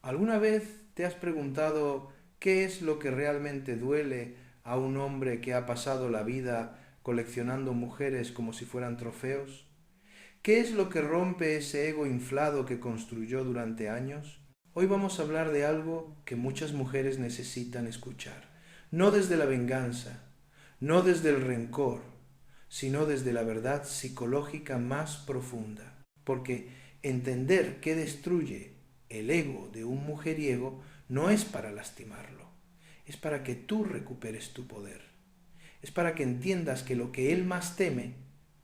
¿Alguna vez te has preguntado qué es lo que realmente duele a un hombre que ha pasado la vida coleccionando mujeres como si fueran trofeos? ¿Qué es lo que rompe ese ego inflado que construyó durante años? Hoy vamos a hablar de algo que muchas mujeres necesitan escuchar, no desde la venganza, no desde el rencor, sino desde la verdad psicológica más profunda. Porque entender qué destruye el ego de un mujeriego no es para lastimarlo, es para que tú recuperes tu poder. Es para que entiendas que lo que él más teme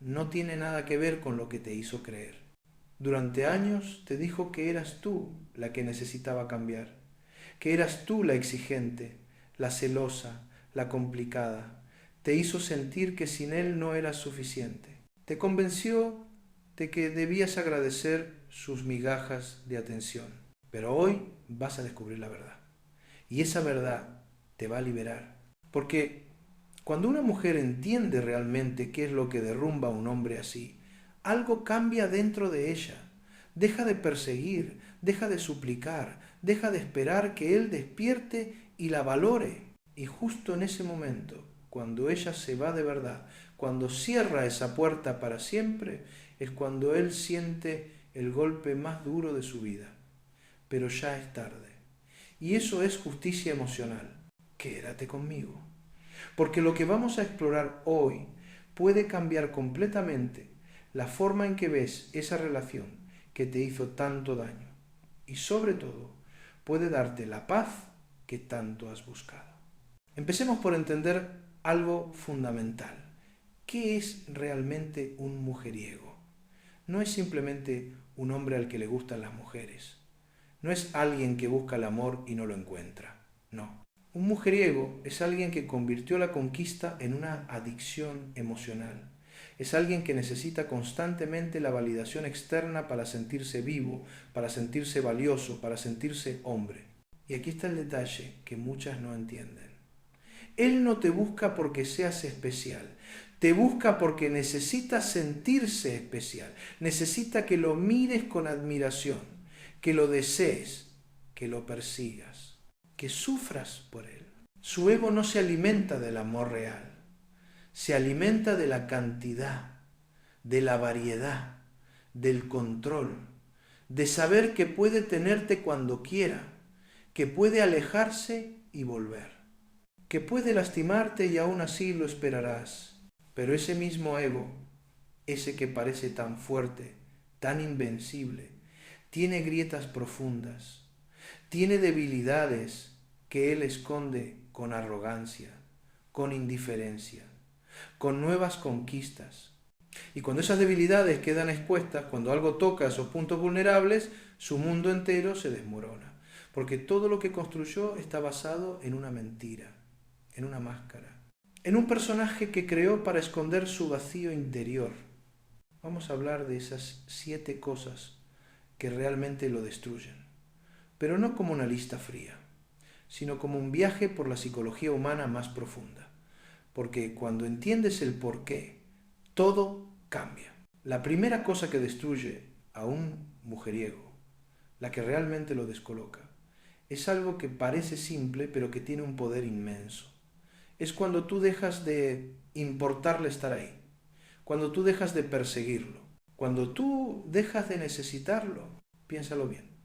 no tiene nada que ver con lo que te hizo creer. Durante años te dijo que eras tú la que necesitaba cambiar, que eras tú la exigente, la celosa, la complicada. Te hizo sentir que sin él no eras suficiente. Te convenció de que debías agradecer sus migajas de atención. Pero hoy vas a descubrir la verdad. Y esa verdad te va a liberar. Porque cuando una mujer entiende realmente qué es lo que derrumba a un hombre así, algo cambia dentro de ella. Deja de perseguir, deja de suplicar, deja de esperar que él despierte y la valore. Y justo en ese momento, cuando ella se va de verdad, cuando cierra esa puerta para siempre, es cuando él siente el golpe más duro de su vida. Pero ya es tarde. Y eso es justicia emocional. Quédate conmigo. Porque lo que vamos a explorar hoy puede cambiar completamente la forma en que ves esa relación que te hizo tanto daño. Y sobre todo, puede darte la paz que tanto has buscado. Empecemos por entender algo fundamental. ¿Qué es realmente un mujeriego? No es simplemente un hombre al que le gustan las mujeres. No es alguien que busca el amor y no lo encuentra. No. Un mujeriego es alguien que convirtió la conquista en una adicción emocional. Es alguien que necesita constantemente la validación externa para sentirse vivo, para sentirse valioso, para sentirse hombre. Y aquí está el detalle que muchas no entienden. Él no te busca porque seas especial. Te busca porque necesita sentirse especial. Necesita que lo mires con admiración, que lo desees, que lo persigas, que sufras por él. Su ego no se alimenta del amor real, se alimenta de la cantidad, de la variedad, del control, de saber que puede tenerte cuando quiera, que puede alejarse y volver, que puede lastimarte y aún así lo esperarás. Pero ese mismo ego, ese que parece tan fuerte, tan invencible, tiene grietas profundas, tiene debilidades que él esconde con arrogancia, con indiferencia, con nuevas conquistas. Y cuando esas debilidades quedan expuestas, cuando algo toca esos puntos vulnerables, su mundo entero se desmorona. Porque todo lo que construyó está basado en una mentira, en una máscara, en un personaje que creó para esconder su vacío interior. Vamos a hablar de esas 7 cosas que realmente lo destruyen, pero no como una lista fría, sino como un viaje por la psicología humana más profunda. Porque cuando entiendes el porqué, todo cambia. La primera cosa que destruye a un mujeriego, la que realmente lo descoloca, es algo que parece simple pero que tiene un poder inmenso. Es cuando tú dejas de importarle estar ahí, cuando tú dejas de perseguirlo, cuando tú dejas de necesitarlo. Piénsalo bien.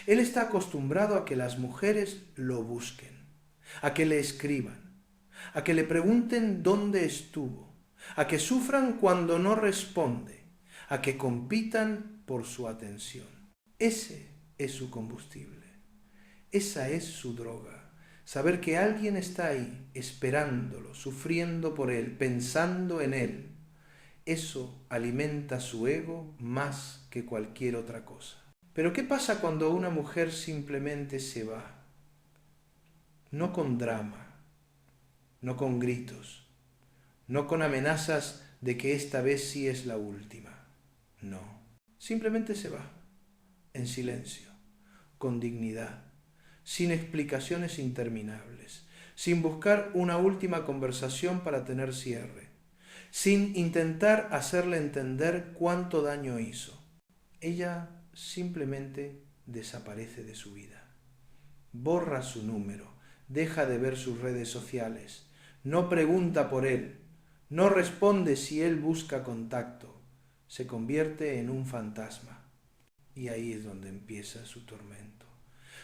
Él está acostumbrado a que las mujeres lo busquen, a que le escriban, a que le pregunten dónde estuvo, a que sufran cuando no responde, a que compitan por su atención. Ese es su combustible, esa es su droga. Saber que alguien está ahí, esperándolo, sufriendo por él, pensando en él. Eso alimenta su ego más que cualquier otra cosa. Pero ¿qué pasa cuando una mujer simplemente se va? No con drama, no con gritos, no con amenazas de que esta vez sí es la última. No, simplemente se va, en silencio, con dignidad, sin explicaciones interminables, sin buscar una última conversación para tener cierre, sin intentar hacerle entender cuánto daño hizo. Ella simplemente desaparece de su vida. borra su número, deja de ver sus redes sociales, no pregunta por él, no responde si él busca contacto, se convierte en un fantasma. Y ahí es donde empieza su tormento.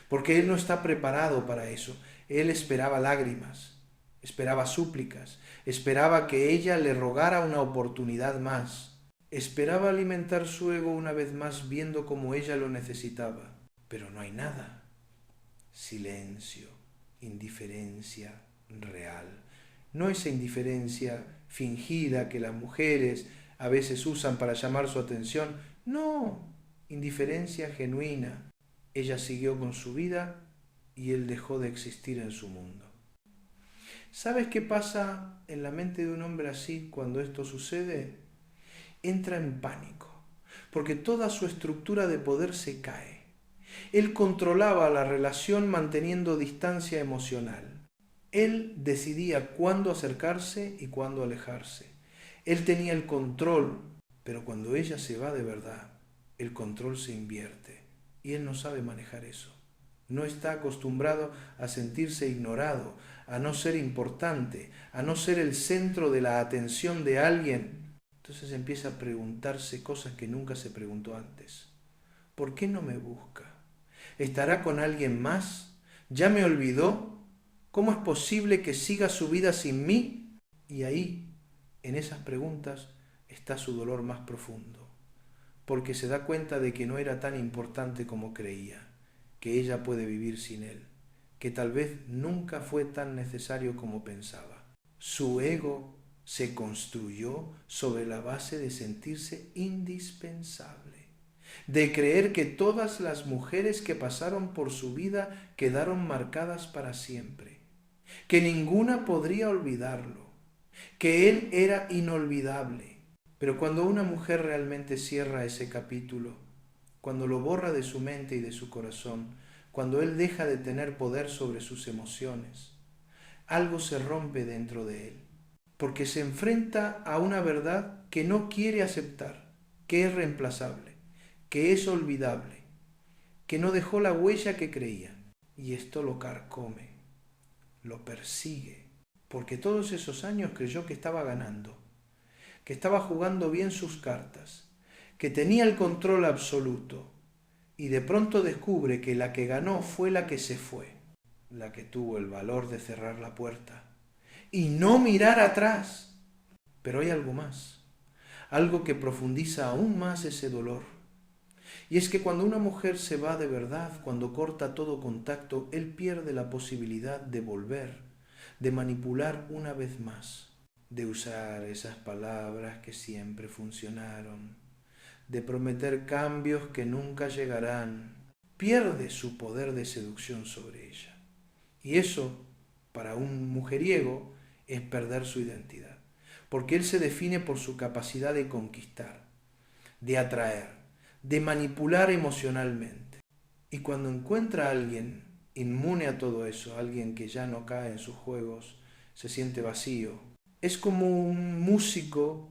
Porque él no está preparado para eso. Él esperaba lágrimas, esperaba súplicas, esperaba que ella le rogara una oportunidad más. Esperaba alimentar su ego una vez más viendo cómo ella lo necesitaba. Pero no hay nada. Silencio, indiferencia real. No esa indiferencia fingida que las mujeres a veces usan para llamar su atención. No, indiferencia genuina. Ella siguió con su vida y él dejó de existir en su mundo. ¿Sabes qué pasa en la mente de un hombre así cuando esto sucede? Entra en pánico, porque toda su estructura de poder se cae. Él controlaba la relación manteniendo distancia emocional. Él decidía cuándo acercarse y cuándo alejarse. Él tenía el control, pero cuando ella se va de verdad, el control se invierte y él no sabe manejar eso. No está acostumbrado a sentirse ignorado, a no ser importante, a no ser el centro de la atención de alguien. Entonces empieza a preguntarse cosas que nunca se preguntó antes. ¿Por qué no me busca? ¿Estará con alguien más? ¿Ya me olvidó? ¿Cómo es posible que siga su vida sin mí? Y ahí, en esas preguntas, está su dolor más profundo, porque se da cuenta de que no era tan importante como creía, que ella puede vivir sin él, que tal vez nunca fue tan necesario como pensaba. Su ego se construyó sobre la base de sentirse indispensable, de creer que todas las mujeres que pasaron por su vida quedaron marcadas para siempre, que ninguna podría olvidarlo, que él era inolvidable. Pero cuando una mujer realmente cierra ese capítulo, cuando lo borra de su mente y de su corazón, cuando él deja de tener poder sobre sus emociones, algo se rompe dentro de él, porque se enfrenta a una verdad que no quiere aceptar, que es reemplazable, que es olvidable, que no dejó la huella que creía. Y esto lo carcome, lo persigue, porque todos esos años creyó que estaba ganando, que estaba jugando bien sus cartas, que tenía el control absoluto, y de pronto descubre que la que ganó fue la que se fue, la que tuvo el valor de cerrar la puerta y no mirar atrás. Pero hay algo más, algo que profundiza aún más ese dolor. Y es que cuando una mujer se va de verdad, cuando corta todo contacto, él pierde la posibilidad de volver, de manipular una vez más, de usar esas palabras que siempre funcionaron, de prometer cambios que nunca llegarán. Pierde su poder de seducción sobre ella. Y eso, para un mujeriego, es perder su identidad. Porque él se define por su capacidad de conquistar, de atraer, de manipular emocionalmente. Y cuando encuentra a alguien inmune a todo eso, alguien que ya no cae en sus juegos, se siente vacío. Es como un músico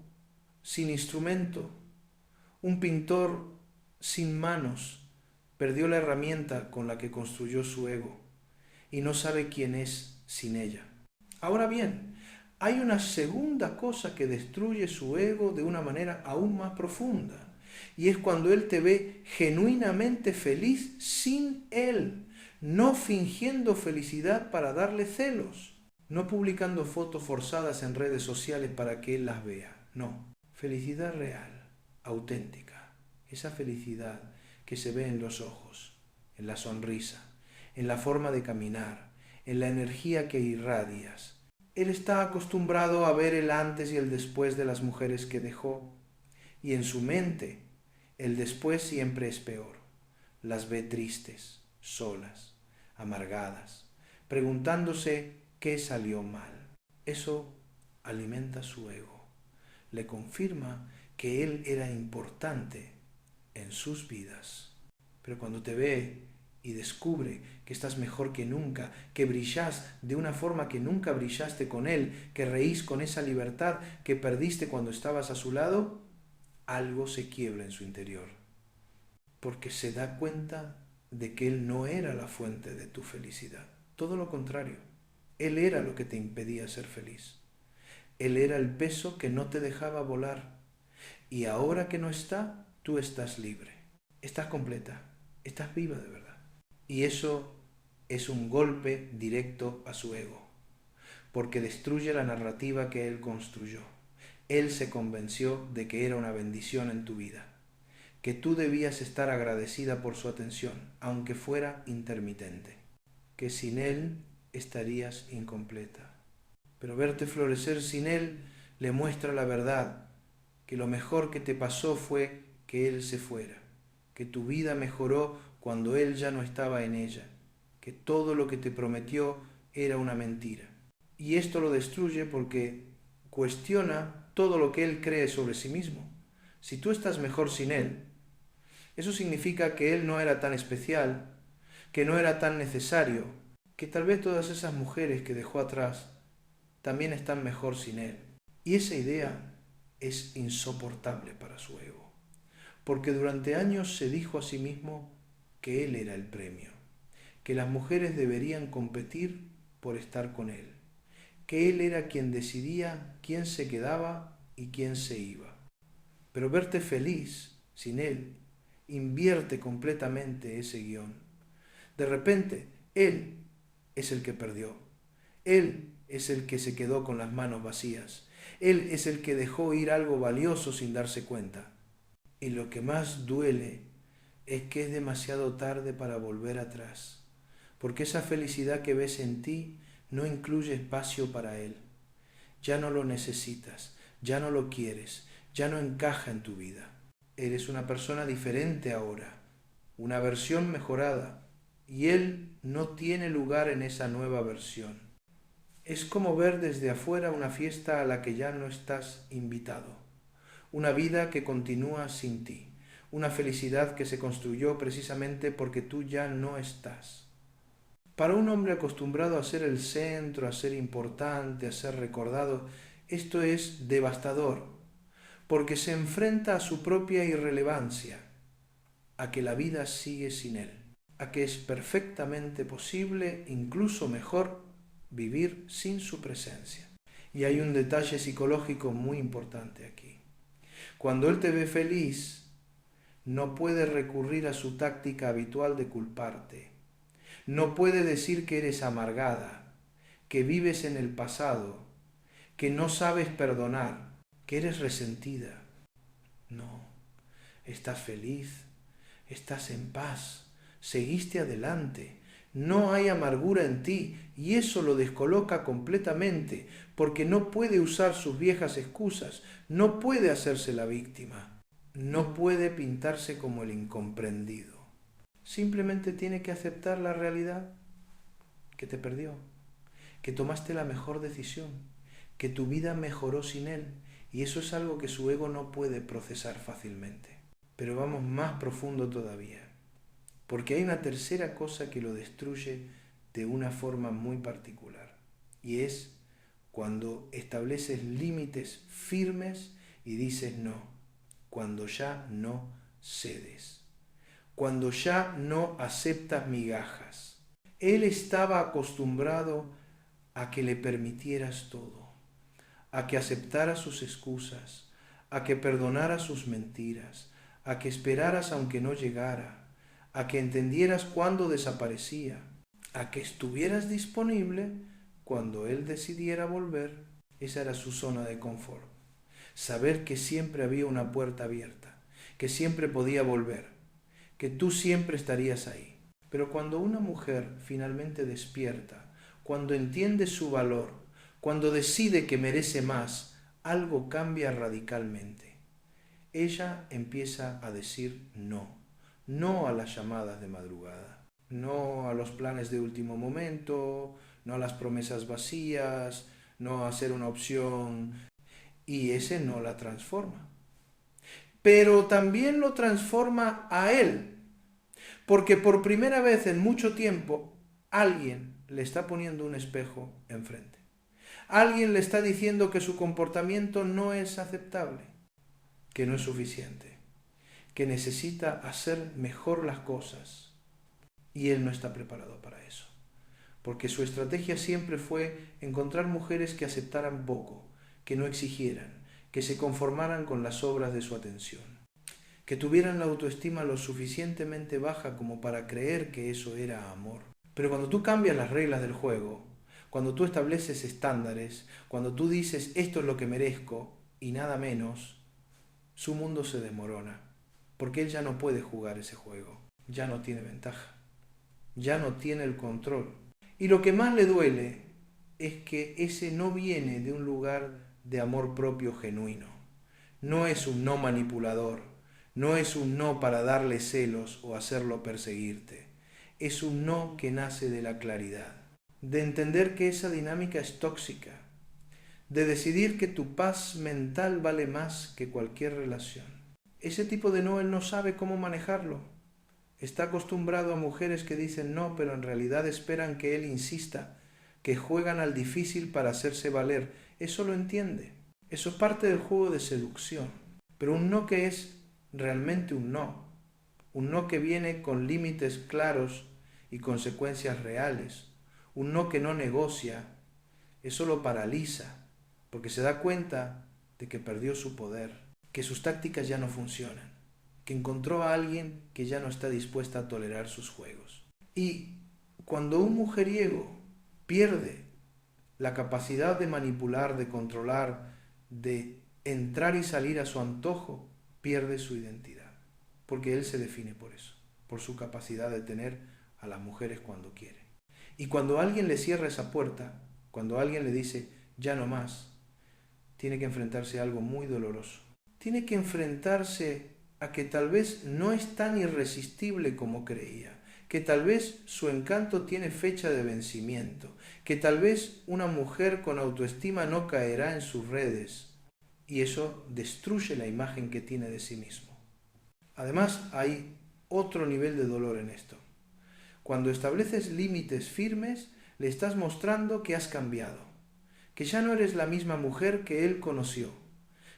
sin instrumento, un pintor sin manos. Perdió la herramienta con la que construyó su ego y no sabe quién es sin ella. Ahora bien, hay una segunda cosa que destruye su ego de una manera aún más profunda, y es cuando él te ve genuinamente feliz sin él, no fingiendo felicidad para darle celos, no publicando fotos forzadas en redes sociales para que él las vea, no, felicidad real, auténtica, esa felicidad que se ve en los ojos, en la sonrisa, en la forma de caminar, en la energía que irradias. Él está acostumbrado a ver el antes y el después de las mujeres que dejó, y en su mente el después siempre es peor. Las ve tristes, solas, amargadas, preguntándose qué salió mal. Eso alimenta su ego, le confirma que él era importante en sus vidas. Pero cuando te ve y descubre que estás mejor que nunca, que brillás de una forma que nunca brillaste con él, que reís con esa libertad que perdiste cuando estabas a su lado, algo se quiebra en su interior, porque se da cuenta de que Él no era la fuente de tu felicidad. Todo lo contrario, Él era lo que te impedía ser feliz. Él era el peso que no te dejaba volar. Y ahora que no está, tú estás libre. Estás completa. Estás viva de verdad. Y eso es un golpe directo a su ego, porque destruye la narrativa que Él construyó. Él se convenció de que era una bendición en tu vida, que tú debías estar agradecida por su atención, aunque fuera intermitente, que sin Él estarías incompleta. Pero verte florecer sin Él le muestra la verdad, que lo mejor que te pasó fue que Él se fuera, que tu vida mejoró cuando Él ya no estaba en ella, que todo lo que te prometió era una mentira. Y esto lo destruye porque cuestiona todo lo que Él cree sobre sí mismo. Si tú estás mejor sin Él, eso significa que Él no era tan especial, que no era tan necesario, que tal vez todas esas mujeres que dejó atrás también están mejor sin Él. Y esa idea es insoportable para su ego, porque durante años se dijo a sí mismo que Él era el premio, que las mujeres deberían competir por estar con Él, que Él era quien decidía quién se quedaba y quién se iba. Pero verte feliz sin Él invierte completamente ese guión. De repente, Él es el que perdió. Él es el que se quedó con las manos vacías. Él es el que dejó ir algo valioso sin darse cuenta. Y lo que más duele es que es demasiado tarde para volver atrás, porque esa felicidad que ves en ti no incluye espacio para Él. Ya no lo necesitas, ya no lo quieres, ya no encaja en tu vida. Eres una persona diferente ahora, una versión mejorada, y Él no tiene lugar en esa nueva versión. Es como ver desde afuera una fiesta a la que ya no estás invitado, una vida que continúa sin ti, una felicidad que se construyó precisamente porque tú ya no estás. Para un hombre acostumbrado a ser el centro, a ser importante, a ser recordado, esto es devastador, porque se enfrenta a su propia irrelevancia, a que la vida sigue sin él, a que es perfectamente posible, incluso mejor, vivir sin su presencia. Y hay un detalle psicológico muy importante aquí. Cuando él te ve feliz, no puede recurrir a su táctica habitual de culparte. No puede decir que eres amargada, que vives en el pasado, que no sabes perdonar, que eres resentida. No, estás feliz, estás en paz, seguiste adelante, no hay amargura en ti y eso lo descoloca completamente porque no puede usar sus viejas excusas, no puede hacerse la víctima, no puede pintarse como el incomprendido. Simplemente tiene que aceptar la realidad, que te perdió, que tomaste la mejor decisión, que tu vida mejoró sin él, y eso es algo que su ego no puede procesar fácilmente. Pero vamos más profundo todavía, porque hay una tercera cosa que lo destruye de una forma muy particular, y es cuando estableces límites firmes y dices no, cuando ya no cedes, cuando ya no aceptas migajas. Él estaba acostumbrado a que le permitieras todo, a que aceptara sus excusas, a que perdonara sus mentiras, a que esperaras aunque no llegara, a que entendieras cuando desaparecía, a que estuvieras disponible cuando él decidiera volver. Esa era su zona de confort. Saber que siempre había una puerta abierta, que siempre podía volver, que tú siempre estarías ahí. Pero cuando una mujer finalmente despierta, cuando entiende su valor, cuando decide que merece más, algo cambia radicalmente. Ella empieza a decir no, no a las llamadas de madrugada, no a los planes de último momento, no a las promesas vacías, no a ser una opción, y ese no la transforma. Pero también lo transforma a él, porque por primera vez en mucho tiempo alguien le está poniendo un espejo enfrente. Alguien le está diciendo que su comportamiento no es aceptable, que no es suficiente, que necesita hacer mejor las cosas. Y él no está preparado para eso. Porque su estrategia siempre fue encontrar mujeres que aceptaran poco, que no exigieran, que se conformaran con las obras de su atención, que tuvieran la autoestima lo suficientemente baja como para creer que eso era amor. Pero cuando tú cambias las reglas del juego, cuando tú estableces estándares, cuando tú dices esto es lo que merezco y nada menos, su mundo se desmorona, porque él ya no puede jugar ese juego, ya no tiene ventaja, ya no tiene el control. Y lo que más le duele es que ese no viene de un lugar de amor propio genuino. No es un no manipulador, no es un no para darle celos o hacerlo perseguirte. Es un no que nace de la claridad, de entender que esa dinámica es tóxica, de decidir que tu paz mental vale más que cualquier relación. Ese tipo de no él no sabe cómo manejarlo. Está acostumbrado a mujeres que dicen no, pero en realidad esperan que él insista, que juegan al difícil para hacerse valer. Eso lo entiende. Eso es parte del juego de seducción. Pero un no que es realmente un no que viene con límites claros y consecuencias reales, un no que no negocia, eso lo paraliza, porque se da cuenta de que perdió su poder, que sus tácticas ya no funcionan, que encontró a alguien que ya no está dispuesta a tolerar sus juegos. Y cuando un mujeriego pierde la capacidad de manipular, de controlar, de entrar y salir a su antojo, pierde su identidad, porque él se define por eso, por su capacidad de tener a las mujeres cuando quiere. Y cuando alguien le cierra esa puerta, cuando alguien le dice ya no más, tiene que enfrentarse a algo muy doloroso. Tiene que enfrentarse a que tal vez no es tan irresistible como creía, que tal vez su encanto tiene fecha de vencimiento, que tal vez una mujer con autoestima no caerá en sus redes, y eso destruye la imagen que tiene de sí mismo. Además, hay otro nivel de dolor en esto. Cuando estableces límites firmes, le estás mostrando que has cambiado, que ya no eres la misma mujer que él conoció,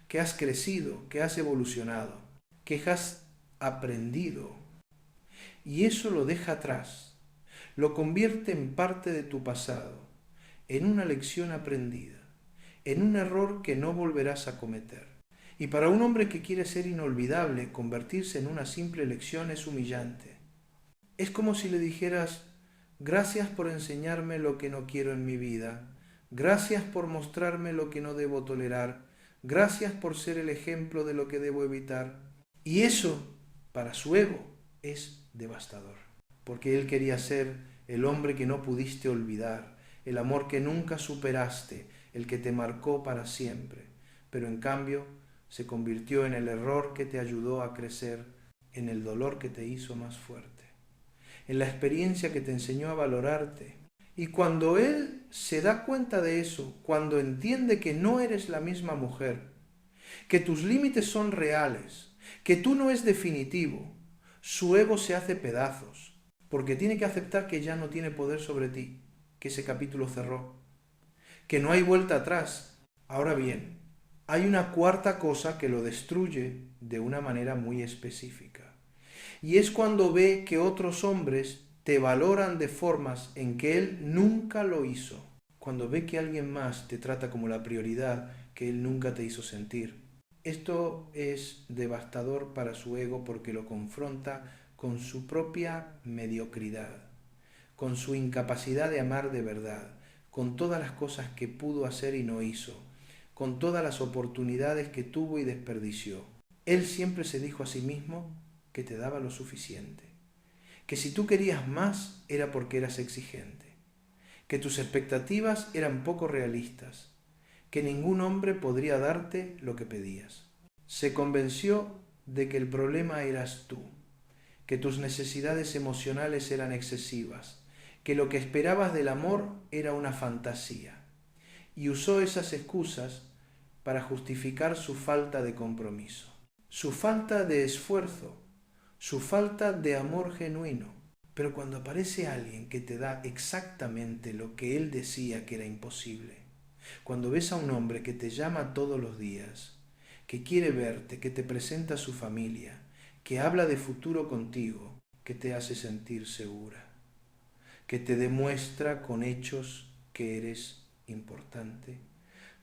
que has crecido, que has evolucionado, que has aprendido. Y eso lo deja atrás, lo convierte en parte de tu pasado, en una lección aprendida, en un error que no volverás a cometer. Y para un hombre que quiere ser inolvidable, convertirse en una simple lección es humillante. Es como si le dijeras, gracias por enseñarme lo que no quiero en mi vida, gracias por mostrarme lo que no debo tolerar, gracias por ser el ejemplo de lo que debo evitar. Y eso, para su ego, es devastador, porque él quería ser el hombre que no pudiste olvidar, el amor que nunca superaste, el que te marcó para siempre, pero en cambio se convirtió en el error que te ayudó a crecer, en el dolor que te hizo más fuerte, en la experiencia que te enseñó a valorarte. Y cuando él se da cuenta de eso, cuando entiende que no eres la misma mujer, que tus límites son reales, que tú no es definitivo, su ego se hace pedazos, porque tiene que aceptar que ya no tiene poder sobre ti, que ese capítulo cerró, que no hay vuelta atrás. Ahora bien, hay una cuarta cosa que lo destruye de una manera muy específica. Y es cuando ve que otros hombres te valoran de formas en que él nunca lo hizo. Cuando ve que alguien más te trata como la prioridad que él nunca te hizo sentir. Esto es devastador para su ego porque lo confronta con su propia mediocridad, con su incapacidad de amar de verdad, con todas las cosas que pudo hacer y no hizo, con todas las oportunidades que tuvo y desperdició. Él siempre se dijo a sí mismo que te daba lo suficiente, que si tú querías más era porque eras exigente, que tus expectativas eran poco realistas, que ningún hombre podría darte lo que pedías. Se convenció de que el problema eras tú, que tus necesidades emocionales eran excesivas, que lo que esperabas del amor era una fantasía, y usó esas excusas para justificar su falta de compromiso, su falta de esfuerzo, su falta de amor genuino. Pero cuando aparece alguien que te da exactamente lo que él decía que era imposible, cuando ves a un hombre que te llama todos los días, que quiere verte, que te presenta a su familia, que habla de futuro contigo, que te hace sentir segura, que te demuestra con hechos que eres importante.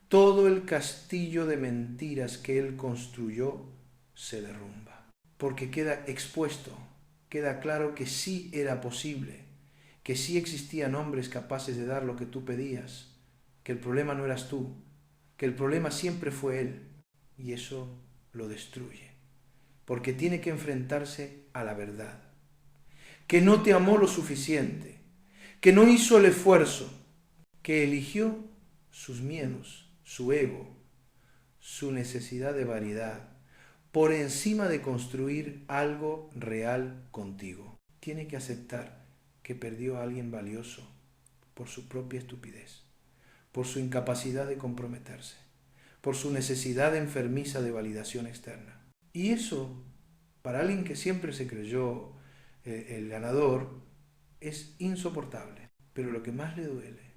Todo el castillo de mentiras que él construyó se derrumba, porque queda expuesto, queda claro que sí era posible, que sí existían hombres capaces de dar lo que tú pedías, que el problema no eras tú, que el problema siempre fue él, y eso lo destruye, porque tiene que enfrentarse a la verdad, que no te amó lo suficiente, que no hizo el esfuerzo, que eligió sus miedos, su ego, su necesidad de variedad, por encima de construir algo real contigo. Tiene que aceptar que perdió a alguien valioso por su propia estupidez, por su incapacidad de comprometerse, por su necesidad enfermiza de validación externa. Y eso, para alguien que siempre se creyó el ganador, es insoportable. Pero lo que más le duele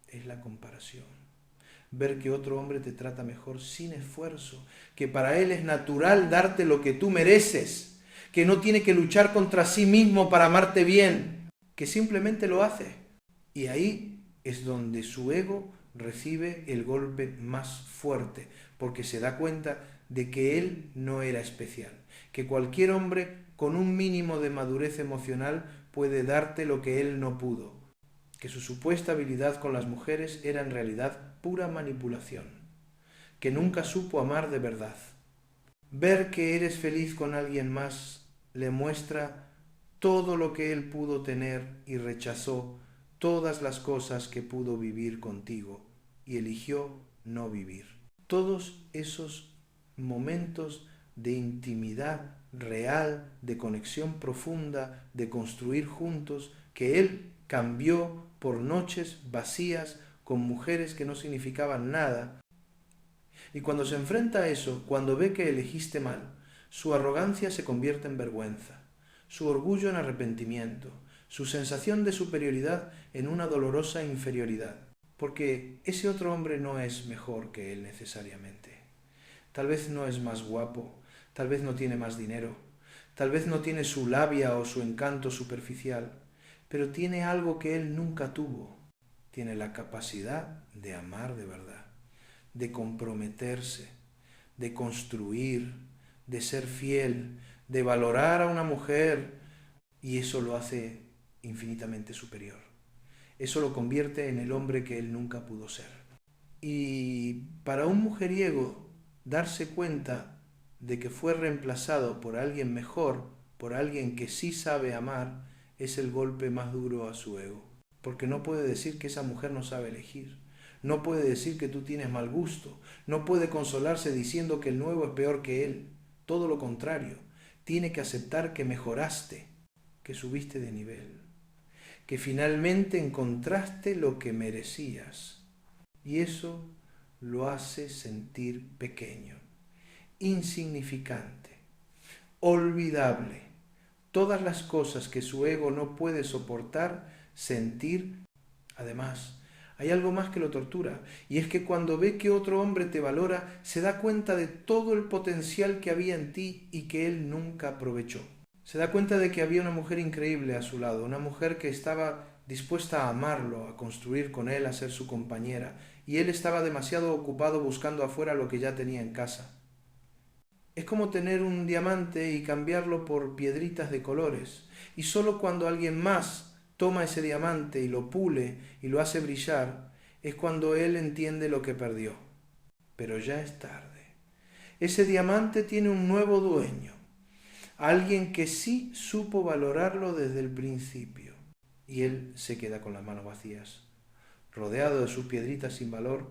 es la comparación. Ver que otro hombre te trata mejor sin esfuerzo, que para él es natural darte lo que tú mereces, que no tiene que luchar contra sí mismo para amarte bien, que simplemente lo hace. Y ahí es donde su ego recibe el golpe más fuerte, porque se da cuenta de que él no era especial, que cualquier hombre con un mínimo de madurez emocional puede darte lo que él no pudo, que su supuesta habilidad con las mujeres era en realidad pura manipulación, que nunca supo amar de verdad. Ver que eres feliz con alguien más le muestra todo lo que él pudo tener y rechazó todas las cosas que pudo vivir contigo y eligió no vivir. Todos esos momentos de intimidad real, de conexión profunda, de construir juntos, que él cambió por noches vacías con mujeres que no significaban nada. Y cuando se enfrenta a eso, cuando ve que elegiste mal, su arrogancia se convierte en vergüenza, su orgullo en arrepentimiento, su sensación de superioridad en una dolorosa inferioridad, porque ese otro hombre no es mejor que él necesariamente. Tal vez no es más guapo, tal vez no tiene más dinero, tal vez no tiene su labia o su encanto superficial, pero tiene algo que él nunca tuvo. Tiene la capacidad de amar de verdad, de comprometerse, de construir, de ser fiel, de valorar a una mujer, y eso lo hace infinitamente superior. Eso lo convierte en el hombre que él nunca pudo ser. Y para un mujeriego darse cuenta de que fue reemplazado por alguien mejor, por alguien que sí sabe amar, es el golpe más duro a su ego. Porque no puede decir que esa mujer no sabe elegir. No puede decir que tú tienes mal gusto. No puede consolarse diciendo que el nuevo es peor que él. Todo lo contrario. Tiene que aceptar que mejoraste, que subiste de nivel, que finalmente encontraste lo que merecías. Y eso lo hace sentir pequeño, insignificante, olvidable. Todas las cosas que su ego no puede soportar sentir. Además, hay algo más que lo tortura, y es que cuando ve que otro hombre te valora, se da cuenta de todo el potencial que había en ti y que él nunca aprovechó. Se da cuenta de que había una mujer increíble a su lado, una mujer que estaba dispuesta a amarlo, a construir con él, a ser su compañera, y él estaba demasiado ocupado buscando afuera lo que ya tenía en casa. Es como tener un diamante y cambiarlo por piedritas de colores, y solo cuando alguien más toma ese diamante y lo pule y lo hace brillar, es cuando él entiende lo que perdió. Pero ya es tarde. Ese diamante tiene un nuevo dueño, alguien que sí supo valorarlo desde el principio, y él se queda con las manos vacías, rodeado de sus piedritas sin valor,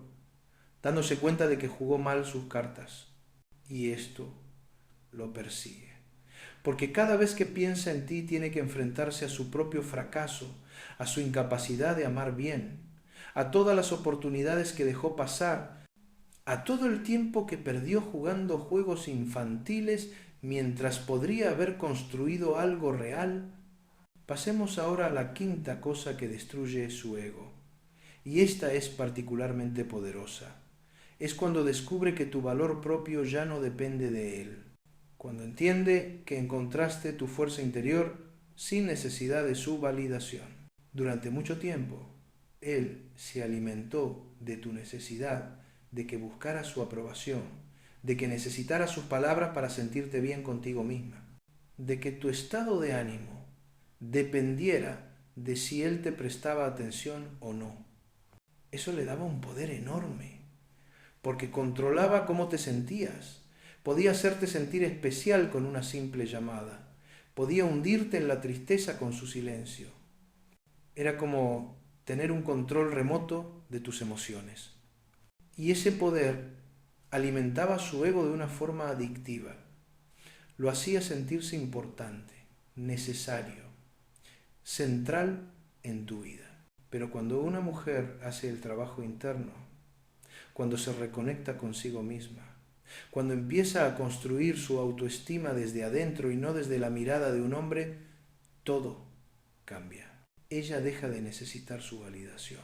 dándose cuenta de que jugó mal sus cartas, y esto lo persigue. Porque cada vez que piensa en ti tiene que enfrentarse a su propio fracaso, a su incapacidad de amar bien, a todas las oportunidades que dejó pasar, a todo el tiempo que perdió jugando juegos infantiles mientras podría haber construido algo real. Pasemos ahora a la quinta cosa que destruye su ego. Y esta es particularmente poderosa. Es cuando descubre que tu valor propio ya no depende de él. Cuando entiende que encontraste tu fuerza interior sin necesidad de su validación. Durante mucho tiempo, él se alimentó de tu necesidad de que buscaras su aprobación, de que necesitaras sus palabras para sentirte bien contigo misma, de que tu estado de ánimo dependiera de si él te prestaba atención o no. Eso le daba un poder enorme, porque controlaba cómo te sentías. Podía hacerte sentir especial con una simple llamada. Podía hundirte en la tristeza con su silencio. Era como tener un control remoto de tus emociones. Y ese poder alimentaba su ego de una forma adictiva. Lo hacía sentirse importante, necesario, central en tu vida. Pero cuando una mujer hace el trabajo interno, cuando se reconecta consigo misma, cuando empieza a construir su autoestima desde adentro y no desde la mirada de un hombre, todo cambia. Ella deja de necesitar su validación,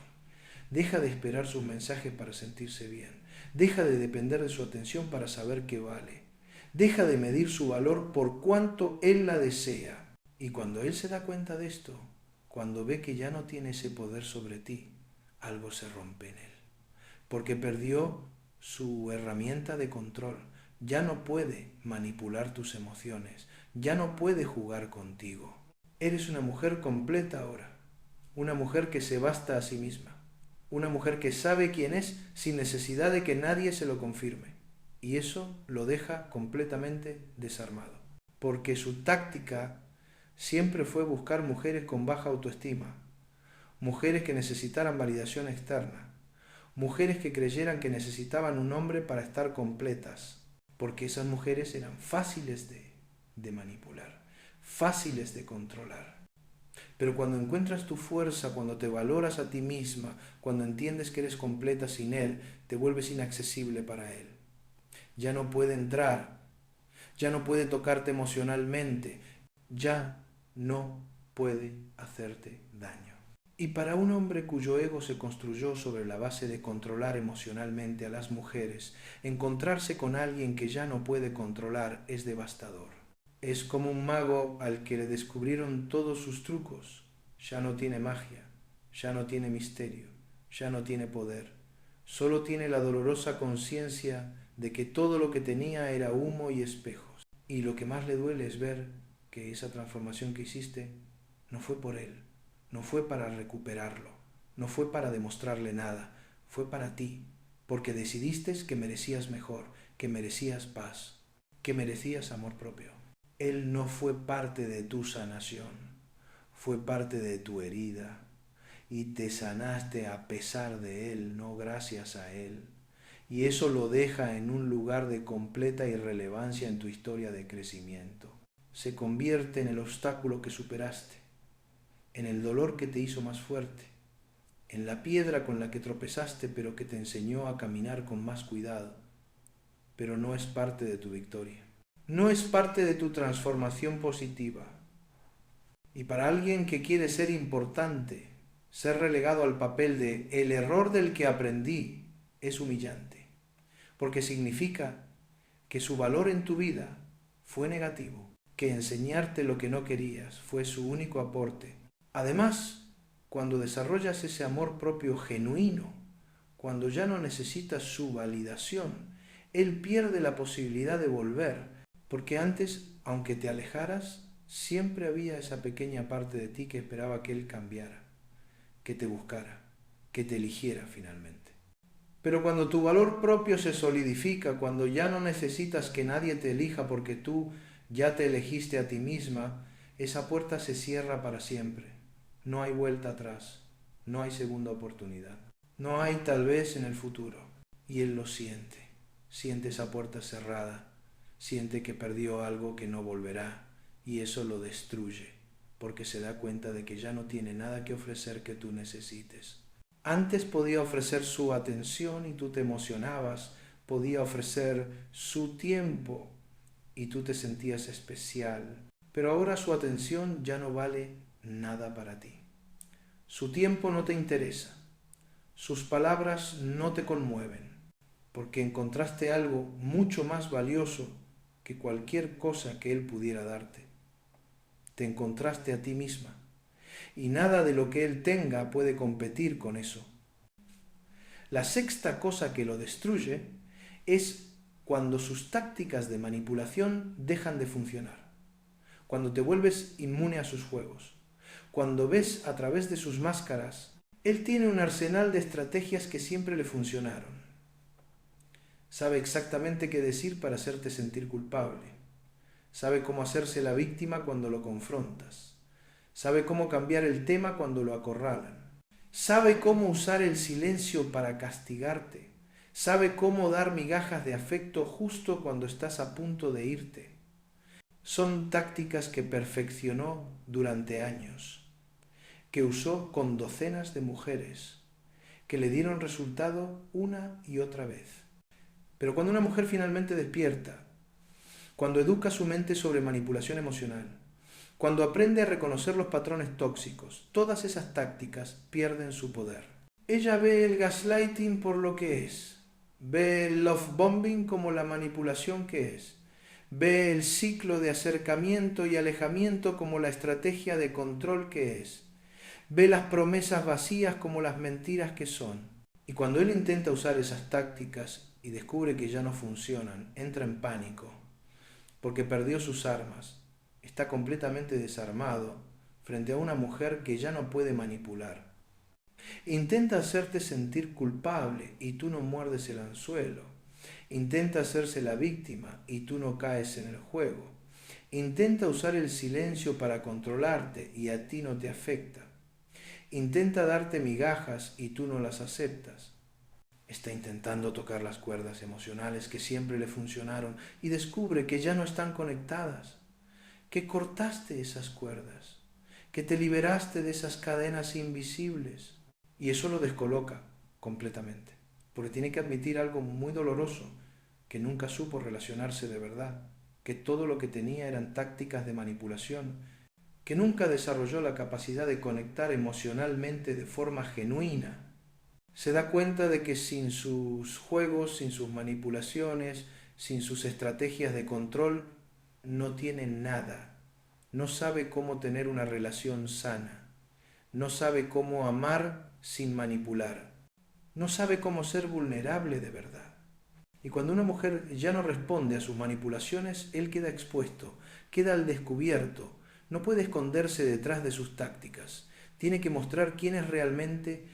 deja de esperar sus mensajes para sentirse bien, deja de depender de su atención para saber que vale, deja de medir su valor por cuánto él la desea. Y cuando él se da cuenta de esto, cuando ve que ya no tiene ese poder sobre ti, algo se rompe en él, porque perdió su herramienta de control. Ya no puede manipular tus emociones, ya no puede jugar contigo. Eres una mujer completa ahora, una mujer que se basta a sí misma, una mujer que sabe quién es sin necesidad de que nadie se lo confirme. Y eso lo deja completamente desarmado, porque su táctica siempre fue buscar mujeres con baja autoestima, mujeres que necesitaran validación externa, mujeres que creyeran que necesitaban un hombre para estar completas, porque esas mujeres eran fáciles de manipular, fáciles de controlar. Pero cuando encuentras tu fuerza, cuando te valoras a ti misma, cuando entiendes que eres completa sin él, te vuelves inaccesible para él. Ya no puede entrar, ya no puede tocarte emocionalmente, ya no puede hacerte daño. Y para un hombre cuyo ego se construyó sobre la base de controlar emocionalmente a las mujeres, encontrarse con alguien que ya no puede controlar es devastador. Es como un mago al que le descubrieron todos sus trucos. Ya no tiene magia, ya no tiene misterio, ya no tiene poder. Solo tiene la dolorosa conciencia de que todo lo que tenía era humo y espejos. Y lo que más le duele es ver que esa transformación que hiciste no fue por él, no fue para recuperarlo, no fue para demostrarle nada, fue para ti, porque decidiste que merecías mejor, que merecías paz, que merecías amor propio. Él no fue parte de tu sanación, fue parte de tu herida, y te sanaste a pesar de él, no gracias a él. Y eso lo deja en un lugar de completa irrelevancia en tu historia de crecimiento. Se convierte en el obstáculo que superaste, en el dolor que te hizo más fuerte, en la piedra con la que tropezaste pero que te enseñó a caminar con más cuidado. Pero no es parte de tu victoria. No es parte de tu transformación positiva. Y para alguien que quiere ser importante, ser relegado al papel de el error del que aprendí es humillante, porque significa que su valor en tu vida fue negativo, que enseñarte lo que no querías fue su único aporte. Además, cuando desarrollas ese amor propio genuino, cuando ya no necesitas su validación, él pierde la posibilidad de volver, porque antes, aunque te alejaras, siempre había esa pequeña parte de ti que esperaba que él cambiara, que te buscara, que te eligiera finalmente. Pero cuando tu valor propio se solidifica, cuando ya no necesitas que nadie te elija porque tú ya te elegiste a ti misma, esa puerta se cierra para siempre. No hay vuelta atrás, no hay segunda oportunidad. No hay tal vez en el futuro. Y él lo siente, siente esa puerta cerrada, siente que perdió algo que no volverá y eso lo destruye, porque se da cuenta de que ya no tiene nada que ofrecer que tú necesites. Antes podía ofrecer su atención y tú te emocionabas, podía ofrecer su tiempo y tú te sentías especial, pero ahora su atención ya no vale nada para ti. Su tiempo no te interesa, sus palabras no te conmueven, porque encontraste algo mucho más valioso que cualquier cosa que él pudiera darte. Te encontraste a ti misma y nada de lo que él tenga puede competir con eso. La sexta cosa que lo destruye es cuando sus tácticas de manipulación dejan de funcionar, cuando te vuelves inmune a sus juegos, cuando ves a través de sus máscaras. Él tiene un arsenal de estrategias que siempre le funcionaron. Sabe exactamente qué decir para hacerte sentir culpable. Sabe cómo hacerse la víctima cuando lo confrontas. Sabe cómo cambiar el tema cuando lo acorralan. Sabe cómo usar el silencio para castigarte. Sabe cómo dar migajas de afecto justo cuando estás a punto de irte. Son tácticas que perfeccionó durante años, que usó con docenas de mujeres, que le dieron resultado una y otra vez. Pero cuando una mujer finalmente despierta, cuando educa su mente sobre manipulación emocional, cuando aprende a reconocer los patrones tóxicos, todas esas tácticas pierden su poder. Ella ve el gaslighting por lo que es, ve el love bombing como la manipulación que es, ve el ciclo de acercamiento y alejamiento como la estrategia de control que es, ve las promesas vacías como las mentiras que son. Y cuando él intenta usar esas tácticas y descubre que ya no funcionan, entra en pánico, porque perdió sus armas, está completamente desarmado frente a una mujer que ya no puede manipular. Intenta hacerte sentir culpable y tú no muerdes el anzuelo. Intenta hacerse la víctima y tú no caes en el juego. Intenta usar el silencio para controlarte y a ti no te afecta. Intenta darte migajas y tú no las aceptas. Está intentando tocar las cuerdas emocionales que siempre le funcionaron y descubre que ya no están conectadas, que cortaste esas cuerdas, que te liberaste de esas cadenas invisibles. Y eso lo descoloca completamente, porque tiene que admitir algo muy doloroso, que nunca supo relacionarse de verdad, que todo lo que tenía eran tácticas de manipulación, que nunca desarrolló la capacidad de conectar emocionalmente de forma genuina. Se da cuenta de que sin sus juegos, sin sus manipulaciones, sin sus estrategias de control, no tiene nada. No sabe cómo tener una relación sana. No sabe cómo amar sin manipular. No sabe cómo ser vulnerable de verdad. Y cuando una mujer ya no responde a sus manipulaciones, él queda expuesto, queda al descubierto. No puede esconderse detrás de sus tácticas. Tiene que mostrar quién es realmente.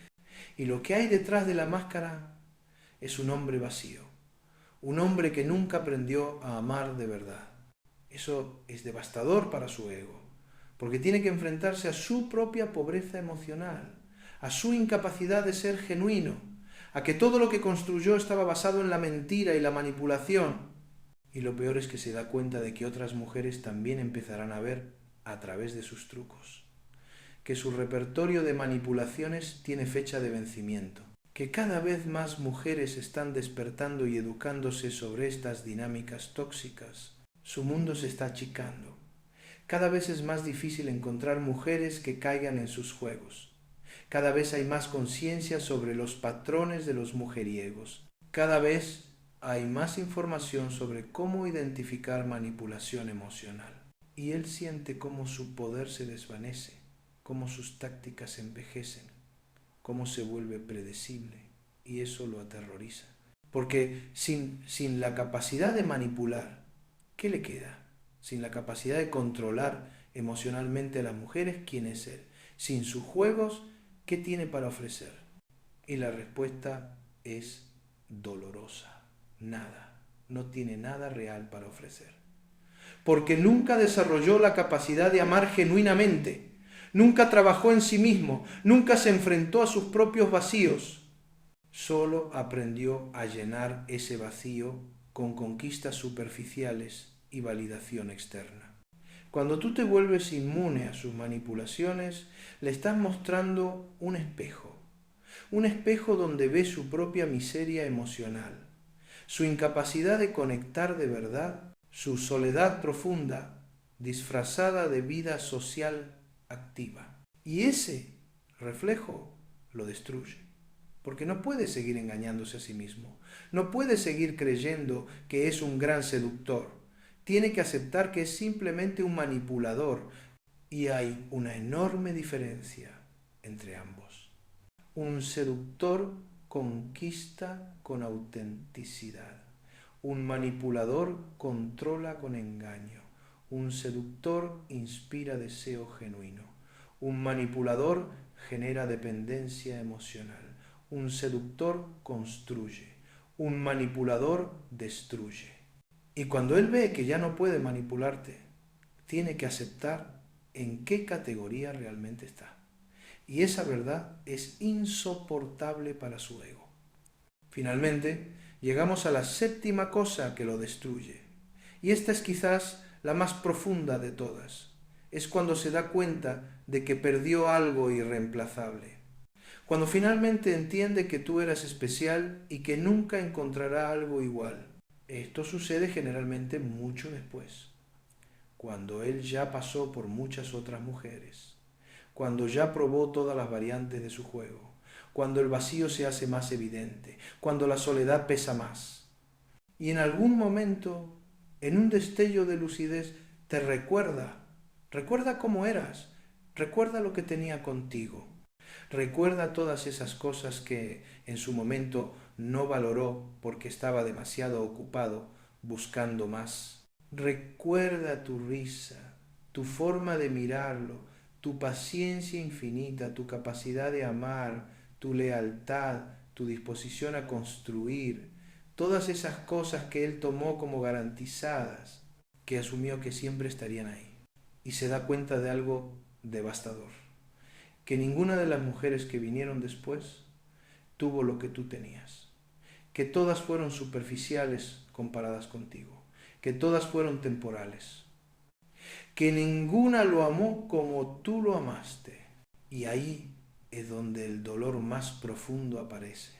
Y lo que hay detrás de la máscara es un hombre vacío, un hombre que nunca aprendió a amar de verdad. Eso es devastador para su ego, porque tiene que enfrentarse a su propia pobreza emocional, a su incapacidad de ser genuino, a que todo lo que construyó estaba basado en la mentira y la manipulación. Y lo peor es que se da cuenta de que otras mujeres también empezarán a ver a través de sus trucos, que su repertorio de manipulaciones tiene fecha de vencimiento, que cada vez más mujeres están despertando y educándose sobre estas dinámicas tóxicas. Su mundo se está achicando. Cada vez es más difícil encontrar mujeres que caigan en sus juegos. Cada vez hay más conciencia sobre los patrones de los mujeriegos. Cada vez hay más información sobre cómo identificar manipulación emocional. Y él siente cómo su poder se desvanece, cómo sus tácticas envejecen, cómo se vuelve predecible, y eso lo aterroriza. Porque sin la capacidad de manipular, ¿qué le queda? Sin la capacidad de controlar emocionalmente a las mujeres, ¿quién es él? Sin sus juegos, ¿qué tiene para ofrecer? Y la respuesta es dolorosa. Nada. No tiene nada real para ofrecer. Porque nunca desarrolló la capacidad de amar genuinamente. Nunca trabajó en sí mismo. Nunca se enfrentó a sus propios vacíos. Solo aprendió a llenar ese vacío con conquistas superficiales y validación externa. Cuando tú te vuelves inmune a sus manipulaciones, le estás mostrando un espejo donde ve su propia miseria emocional, su incapacidad de conectar de verdad, su soledad profunda, disfrazada de vida social activa. Y ese reflejo lo destruye, porque no puede seguir engañándose a sí mismo, no puede seguir creyendo que es un gran seductor. Tiene que aceptar que es simplemente un manipulador, Y hay una enorme diferencia entre ambos. Un seductor conquista con autenticidad. Un manipulador controla con engaño. Un seductor inspira deseo genuino. Un manipulador genera dependencia emocional. Un seductor construye. Un manipulador destruye. Y cuando él ve que ya no puede manipularte, tiene que aceptar en qué categoría realmente está. Y esa verdad es insoportable para su ego. Finalmente, llegamos a la séptima cosa que lo destruye. Y esta es quizás la más profunda de todas. Es cuando se da cuenta de que perdió algo irreemplazable. Cuando finalmente entiende que tú eras especial y que nunca encontrará algo igual. Esto sucede generalmente mucho después, cuando él ya pasó por muchas otras mujeres, cuando ya probó todas las variantes de su juego, cuando el vacío se hace más evidente, cuando la soledad pesa más. Y en algún momento, en un destello de lucidez, te recuerda cómo eras, recuerda lo que tenía contigo, recuerda todas esas cosas que en su momento no valoró porque estaba demasiado ocupado buscando más. Recuerda tu risa, tu forma de mirarlo, tu paciencia infinita, tu capacidad de amar, tu lealtad, tu disposición a construir, todas esas cosas que él tomó como garantizadas, que asumió que siempre estarían ahí. Y se da cuenta de algo devastador, que ninguna de las mujeres que vinieron después tuvo lo que tú tenías, que todas fueron superficiales comparadas contigo, que todas fueron temporales, que ninguna lo amó como tú lo amaste. Y ahí es donde el dolor más profundo aparece,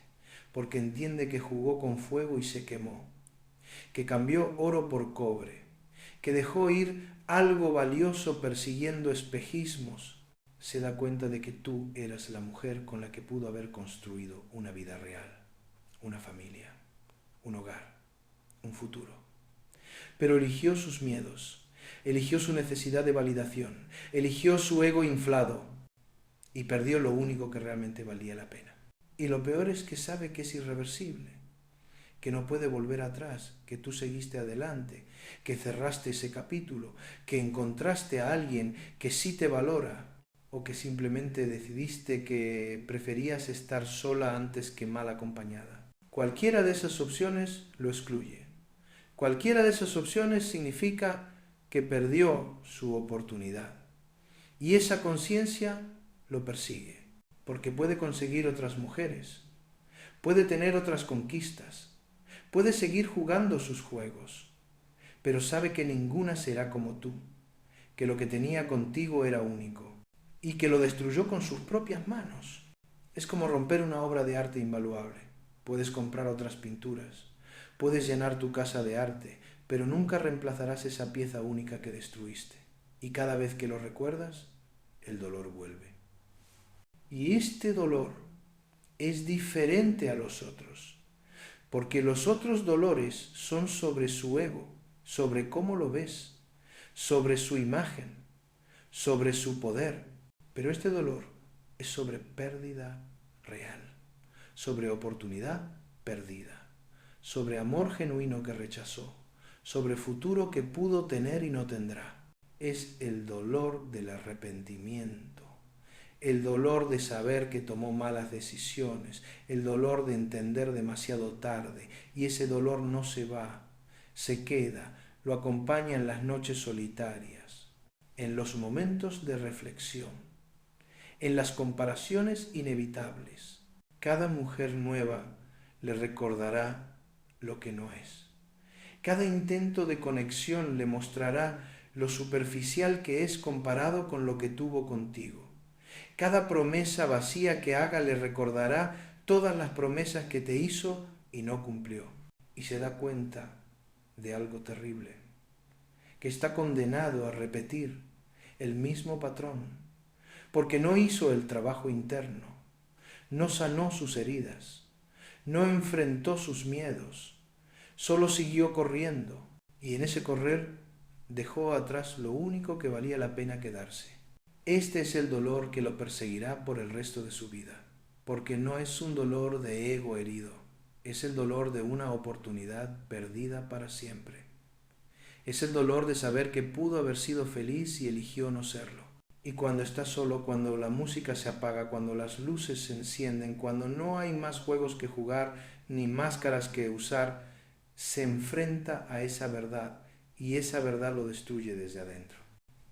porque entiende que jugó con fuego y se quemó, que cambió oro por cobre, que dejó ir algo valioso persiguiendo espejismos. Se da cuenta de que tú eras la mujer con la que pudo haber construido una vida real, una familia, un hogar, un futuro. Pero eligió sus miedos, eligió su necesidad de validación, eligió su ego inflado y perdió lo único que realmente valía la pena. Y lo peor es que sabe que es irreversible, que no puede volver atrás, que tú seguiste adelante, que cerraste ese capítulo, que encontraste a alguien que sí te valora, o que simplemente decidiste que preferías estar sola antes que mal acompañada. Cualquiera de esas opciones lo excluye. Cualquiera de esas opciones significa que perdió su oportunidad. Y esa conciencia lo persigue, porque puede conseguir otras mujeres, puede tener otras conquistas, puede seguir jugando sus juegos, pero sabe que ninguna será como tú, que lo que tenía contigo era único y que lo destruyó con sus propias manos. Es como romper una obra de arte invaluable. Puedes comprar otras pinturas, puedes llenar tu casa de arte, pero nunca reemplazarás esa pieza única que destruiste. Y cada vez que lo recuerdas, el dolor vuelve. Y este dolor es diferente a los otros, porque los otros dolores son sobre su ego, sobre cómo lo ves, sobre su imagen, sobre su poder. Pero este dolor es sobre pérdida real, sobre oportunidad perdida, sobre amor genuino que rechazó, sobre futuro que pudo tener y no tendrá. Es el dolor del arrepentimiento, el dolor de saber que tomó malas decisiones, el dolor de entender demasiado tarde, y ese dolor no se va, se queda, lo acompaña en las noches solitarias, en los momentos de reflexión, en las comparaciones inevitables. Cada mujer nueva le recordará lo que no es. Cada intento de conexión le mostrará lo superficial que es comparado con lo que tuvo contigo. Cada promesa vacía que haga le recordará todas las promesas que te hizo y no cumplió. Y se da cuenta de algo terrible, que está condenado a repetir el mismo patrón, porque no hizo el trabajo interno, no sanó sus heridas, no enfrentó sus miedos, solo siguió corriendo, y en ese correr dejó atrás lo único que valía la pena quedarse, Este es el dolor que lo perseguirá por el resto de su vida, porque no es un dolor de ego herido, es el dolor de una oportunidad perdida para siempre. Es el dolor de saber que pudo haber sido feliz y eligió no serlo. Y cuando está solo, cuando la música se apaga, cuando las luces se encienden, cuando no hay más juegos que jugar ni máscaras que usar, se enfrenta a esa verdad y esa verdad lo destruye desde adentro.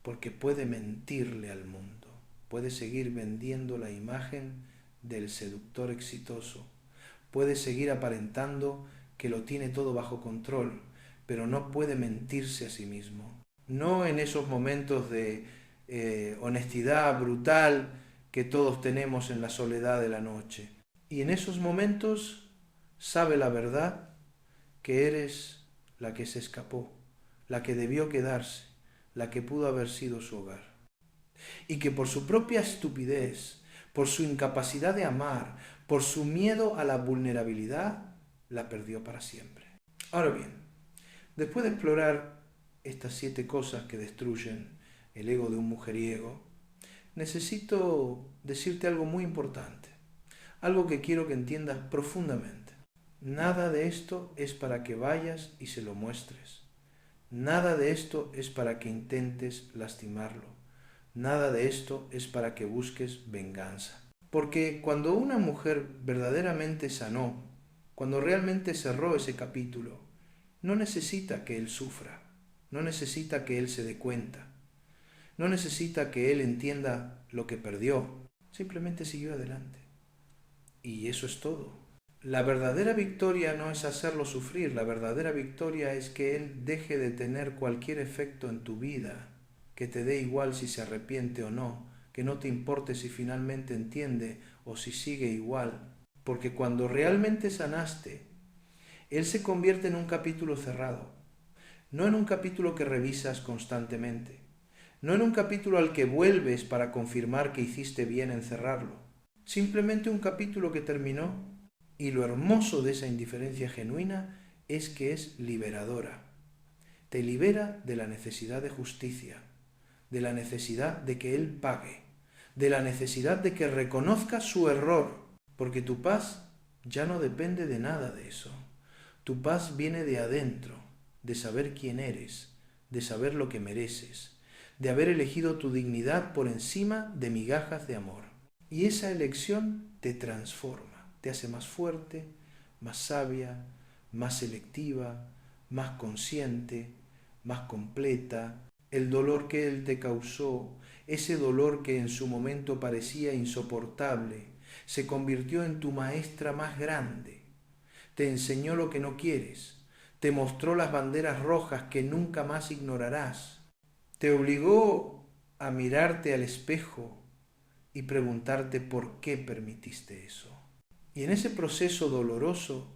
Porque puede mentirle al mundo, puede seguir vendiendo la imagen del seductor exitoso, puede seguir aparentando que lo tiene todo bajo control, pero no puede mentirse a sí mismo. No en esos momentos de honestidad brutal que todos tenemos en la soledad de la noche. Y en esos momentos sabe la verdad que eres la que se escapó, la que debió quedarse, la que pudo haber sido su hogar. Y que por su propia estupidez, por su incapacidad de amar, por su miedo a la vulnerabilidad, la perdió para siempre. Ahora bien, después de explorar estas 7 cosas que destruyen el ego de un mujeriego, necesito decirte algo muy importante, algo que quiero que entiendas profundamente. Nada de esto es para que vayas y se lo muestres. Nada de esto es para que intentes lastimarlo. Nada de esto es para que busques venganza. Porque cuando una mujer verdaderamente sanó, cuando realmente cerró ese capítulo, no necesita que él sufra, no necesita que él se dé cuenta, no necesita que él entienda lo que perdió, simplemente siguió adelante. Y eso es todo. La verdadera victoria no es hacerlo sufrir, la verdadera victoria es que él deje de tener cualquier efecto en tu vida, que te dé igual si se arrepiente o no, que no te importe si finalmente entiende o si sigue igual. Porque cuando realmente sanaste, él se convierte en un capítulo cerrado, no en un capítulo que revisas constantemente, no en un capítulo al que vuelves para confirmar que hiciste bien en cerrarlo, simplemente un capítulo que terminó. Y lo hermoso de esa indiferencia genuina es que es liberadora. Te libera de la necesidad de justicia, de la necesidad de que él pague, de la necesidad de que reconozca su error, porque tu paz ya no depende de nada de eso. Tu paz viene de adentro, de saber quién eres, de saber lo que mereces, de haber elegido tu dignidad por encima de migajas de amor. Y esa elección te transforma, te hace más fuerte, más sabia, más selectiva, más consciente, más completa. El dolor que él te causó, ese dolor que en su momento parecía insoportable, se convirtió en tu maestra más grande. Te enseñó lo que no quieres, te mostró las banderas rojas que nunca más ignorarás, te obligó a mirarte al espejo y preguntarte por qué permitiste eso. Y en ese proceso doloroso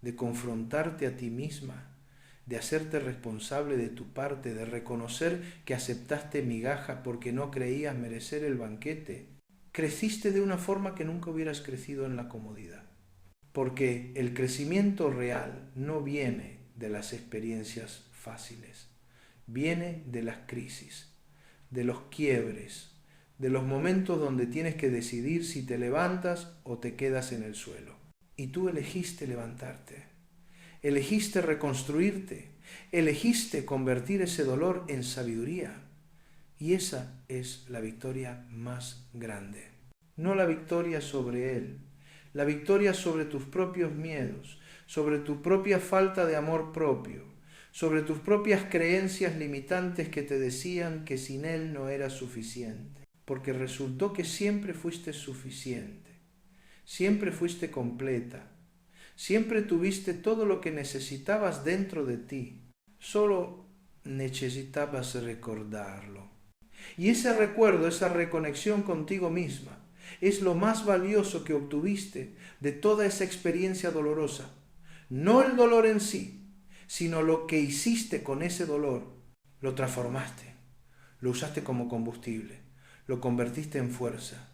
de confrontarte a ti misma, de hacerte responsable de tu parte, de reconocer que aceptaste migajas porque no creías merecer el banquete, creciste de una forma que nunca hubieras crecido en la comodidad. Porque el crecimiento real no viene de las experiencias fáciles, viene de las crisis, de los quiebres, de los momentos donde tienes que decidir si te levantas o te quedas en el suelo. Y tú elegiste levantarte, elegiste reconstruirte, elegiste convertir ese dolor en sabiduría. Y esa es la victoria más grande. No la victoria sobre él, la victoria sobre tus propios miedos, sobre tu propia falta de amor propio, sobre tus propias creencias limitantes que te decían que sin él no eras suficiente. Porque resultó que siempre fuiste suficiente, siempre fuiste completa, siempre tuviste todo lo que necesitabas dentro de ti, solo necesitabas recordarlo. Y ese recuerdo, esa reconexión contigo misma, es lo más valioso que obtuviste de toda esa experiencia dolorosa. No el dolor en sí, sino lo que hiciste con ese dolor. Lo transformaste, lo usaste como combustible, lo convertiste en fuerza.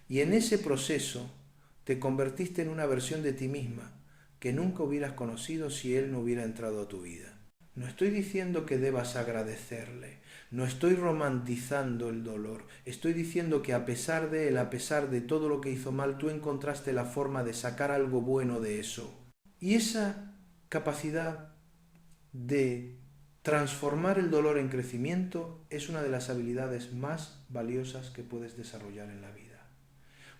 Y en ese proceso te convertiste en una versión de ti misma que nunca hubieras conocido si él no hubiera entrado a tu vida. No estoy diciendo que debas agradecerle, no estoy romantizando el dolor, estoy diciendo que a pesar de él, a pesar de todo lo que hizo mal, tú encontraste la forma de sacar algo bueno de eso. Y esa capacidad de transformar el dolor en crecimiento es una de las habilidades más valiosas que puedes desarrollar en la vida.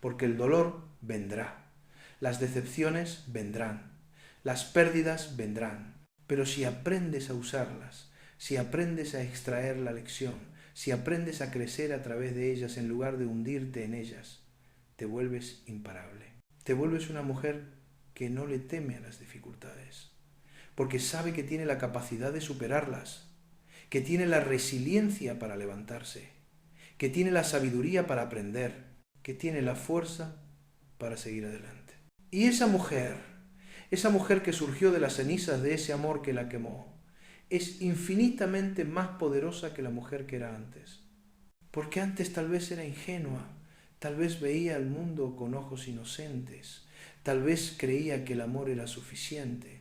Porque el dolor vendrá, las decepciones vendrán, las pérdidas vendrán, pero si aprendes a usarlas, si aprendes a extraer la lección, si aprendes a crecer a través de ellas en lugar de hundirte en ellas, te vuelves imparable. Te vuelves una mujer que no le teme a las dificultades, porque sabe que tiene la capacidad de superarlas, que tiene la resiliencia para levantarse, que tiene la sabiduría para aprender, que tiene la fuerza para seguir adelante. Y esa mujer que surgió de las cenizas de ese amor que la quemó, es infinitamente más poderosa que la mujer que era antes. Porque antes tal vez era ingenua, tal vez veía el mundo con ojos inocentes, tal vez creía que el amor era suficiente,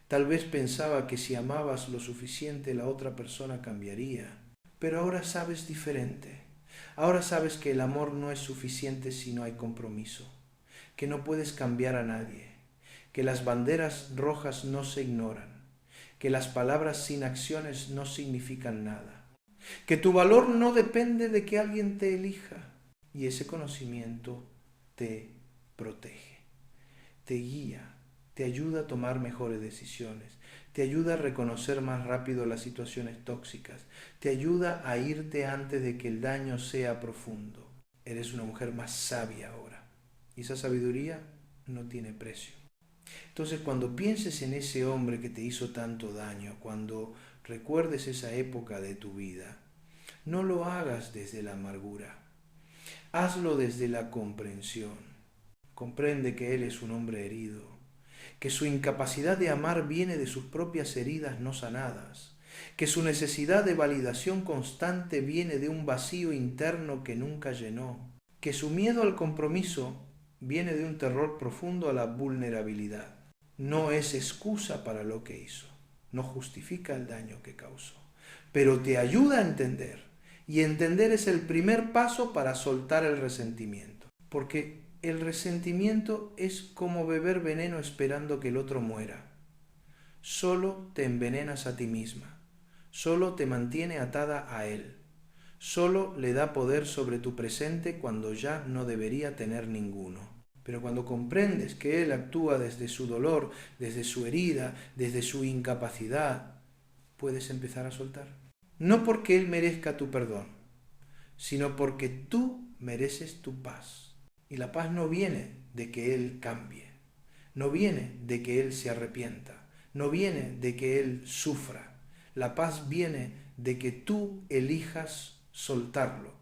tal vez pensaba que si amabas lo suficiente la otra persona cambiaría. Pero ahora sabes diferente. Ahora sabes que el amor no es suficiente si no hay compromiso, que no puedes cambiar a nadie, que las banderas rojas no se ignoran, que las palabras sin acciones no significan nada, que tu valor no depende de que alguien te elija, y ese conocimiento te protege, te guía, te ayuda a tomar mejores decisiones, te ayuda a reconocer más rápido las situaciones tóxicas, te ayuda a irte antes de que el daño sea profundo. Eres una mujer más sabia ahora, y esa sabiduría no tiene precio. Entonces, cuando pienses en ese hombre que te hizo tanto daño, cuando recuerdes esa época de tu vida, no lo hagas desde la amargura, hazlo desde la comprensión. Comprende que él es un hombre herido, que su incapacidad de amar viene de sus propias heridas no sanadas, que su necesidad de validación constante viene de un vacío interno que nunca llenó, que su miedo al compromiso viene de un terror profundo a la vulnerabilidad. No es excusa para lo que hizo, no justifica el daño que causó, pero te ayuda a entender, y entender es el primer paso para soltar el resentimiento, porque el resentimiento es como beber veneno esperando que el otro muera. Solo te envenenas a ti misma, solo te mantiene atada a él, solo le da poder sobre tu presente cuando ya no debería tener ninguno. Pero cuando comprendes que él actúa desde su dolor, desde su herida, desde su incapacidad, puedes empezar a soltar. No porque él merezca tu perdón, sino porque tú mereces tu paz. Y la paz no viene de que él cambie, no viene de que él se arrepienta, no viene de que él sufra. La paz viene de que tú elijas soltarlo,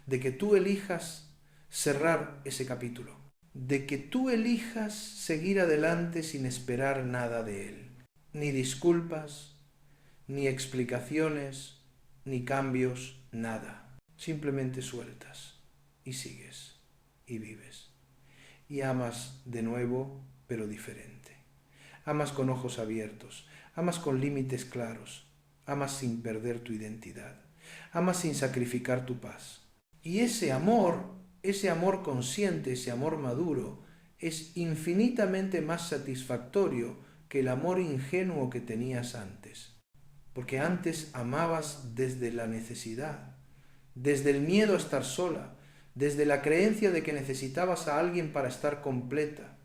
de que tú elijas cerrar ese capítulo, de que tú elijas seguir adelante sin esperar nada de él. Ni disculpas, ni explicaciones, ni cambios, nada. Simplemente sueltas y sigues y vives. Y amas de nuevo, pero diferente. Amas con ojos abiertos, amas con límites claros, amas sin perder tu identidad, amas sin sacrificar tu paz. Y ese amor consciente, ese amor maduro, es infinitamente más satisfactorio que el amor ingenuo que tenías antes. Porque antes amabas desde la necesidad, desde el miedo a estar sola, desde la creencia de que necesitabas a alguien para estar completa.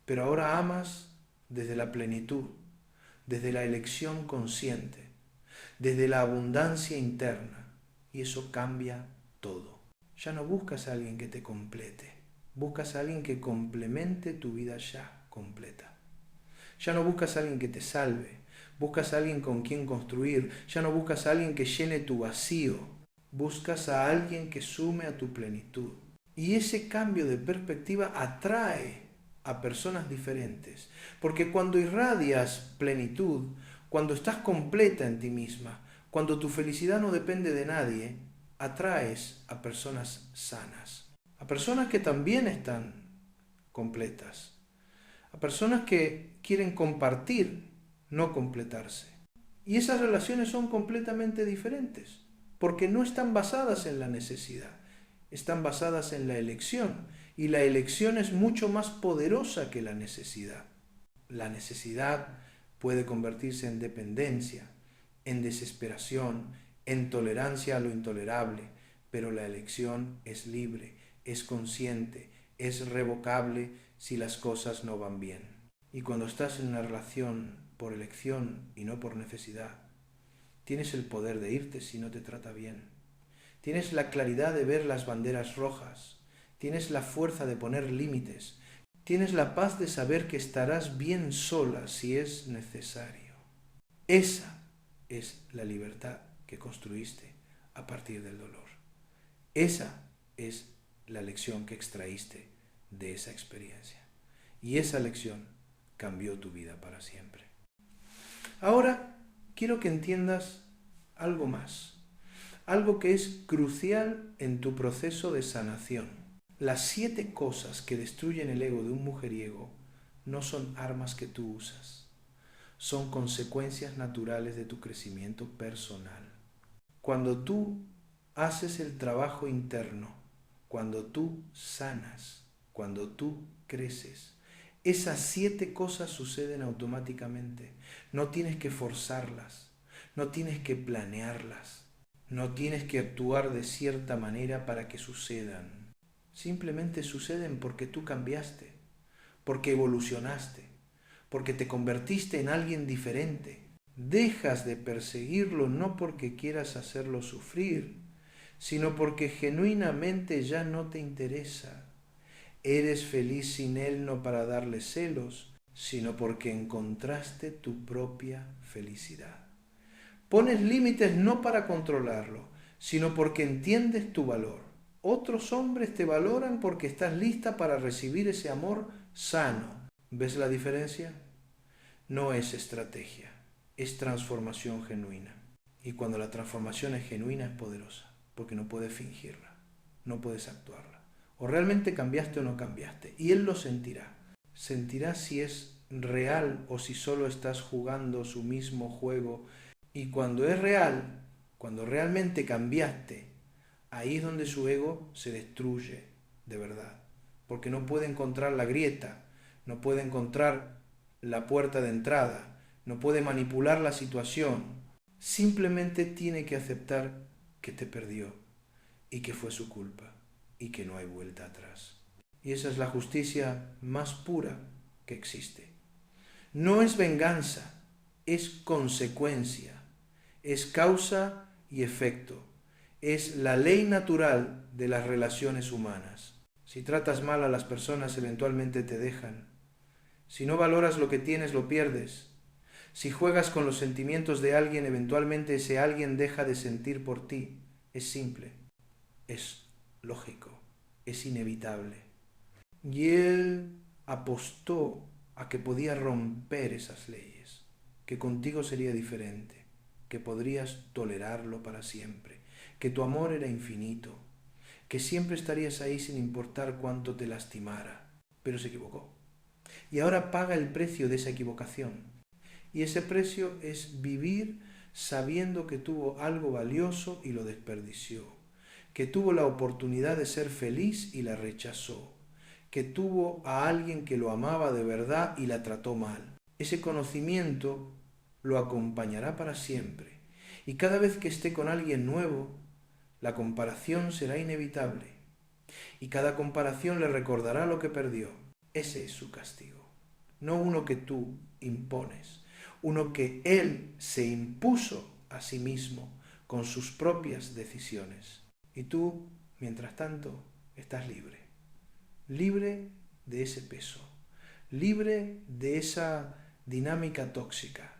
Pero ahora amas desde la plenitud, desde la elección consciente, desde la abundancia interna. Y eso cambia todo. Ya no buscas a alguien que te complete, buscas a alguien que complemente tu vida ya completa. Ya no buscas a alguien que te salve, buscas a alguien con quien construir, ya no buscas a alguien que llene tu vacío, buscas a alguien que sume a tu plenitud. Y ese cambio de perspectiva atrae a personas diferentes, porque cuando irradias plenitud, cuando estás completa en ti misma, cuando tu felicidad no depende de nadie, atraes a personas sanas, a personas que también están completas, a personas que quieren compartir, no completarse. Y esas relaciones son completamente diferentes, porque no están basadas en la necesidad, están basadas en la elección. Y la elección es mucho más poderosa que la necesidad. La necesidad puede convertirse en dependencia, en desesperación, en tolerancia a lo intolerable, pero la elección es libre, es consciente, es revocable si las cosas no van bien. Y cuando estás en una relación por elección y no por necesidad, tienes el poder de irte si no te trata bien. Tienes la claridad de ver las banderas rojas. Tienes la fuerza de poner límites. Tienes la paz de saber que estarás bien sola si es necesario. Esa es la libertad que construiste a partir del dolor. Esa es la lección que extraíste de esa experiencia. Y esa lección cambió tu vida para siempre. Ahora quiero que entiendas algo más. Algo que es crucial en tu proceso de sanación. Las 7 cosas que destruyen el ego de un mujeriego no son armas que tú usas. Son consecuencias naturales de tu crecimiento personal. Cuando tú haces el trabajo interno, cuando tú sanas, cuando tú creces, esas 7 cosas suceden automáticamente. No tienes que forzarlas, no tienes que planearlas, no tienes que actuar de cierta manera para que sucedan. Simplemente suceden porque tú cambiaste, porque evolucionaste, porque te convertiste en alguien diferente. Dejas de perseguirlo no porque quieras hacerlo sufrir, sino porque genuinamente ya no te interesa. Eres feliz sin él no para darle celos, sino porque encontraste tu propia felicidad. Pones límites no para controlarlo, sino porque entiendes tu valor. Otros hombres te valoran porque estás lista para recibir ese amor sano. ¿Ves la diferencia? No es estrategia, es transformación genuina. Y cuando la transformación es genuina es poderosa, porque no puedes fingirla, no puedes actuarla. O realmente cambiaste o no cambiaste, y él lo sentirá. Sentirá si es real o si solo estás jugando su mismo juego. Y cuando es real, cuando realmente cambiaste, ahí es donde su ego se destruye de verdad, porque no puede encontrar la grieta, no puede encontrar la puerta de entrada, no puede manipular la situación, simplemente tiene que aceptar que te perdió y que fue su culpa y que no hay vuelta atrás. Y esa es la justicia más pura que existe. No es venganza, es consecuencia, es causa y efecto. Es la ley natural de las relaciones humanas. Si tratas mal a las personas, eventualmente te dejan. Si no valoras lo que tienes, lo pierdes. Si juegas con los sentimientos de alguien, eventualmente ese alguien deja de sentir por ti. Es simple, es lógico, es inevitable. Y él apostó a que podía romper esas leyes, que contigo sería diferente, que podrías tolerarlo para siempre, que tu amor era infinito, que siempre estarías ahí sin importar cuánto te lastimara, pero se equivocó. Y ahora paga el precio de esa equivocación. Y ese precio es vivir sabiendo que tuvo algo valioso y lo desperdició, que tuvo la oportunidad de ser feliz y la rechazó, que tuvo a alguien que lo amaba de verdad y la trató mal. Ese conocimiento lo acompañará para siempre. Y cada vez que esté con alguien nuevo, la comparación será inevitable. Y cada comparación le recordará lo que perdió. Ese es su castigo. No uno que tú impones, uno que él se impuso a sí mismo con sus propias decisiones. Y tú, mientras tanto, estás libre. Libre de ese peso, libre de esa dinámica tóxica,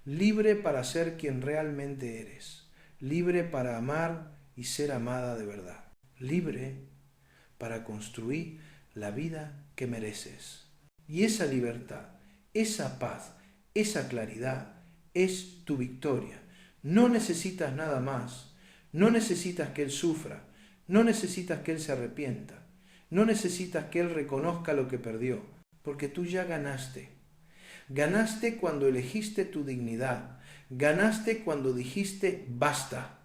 libre para ser quien realmente eres, libre para amar y ser amada de verdad, libre para construir la vida que mereces. Y esa libertad, esa paz, esa claridad es tu victoria. No necesitas nada más, no necesitas que él sufra, no necesitas que él se arrepienta. No necesitas que él reconozca lo que perdió, porque tú ya ganaste. Ganaste cuando elegiste tu dignidad. Ganaste cuando dijiste basta.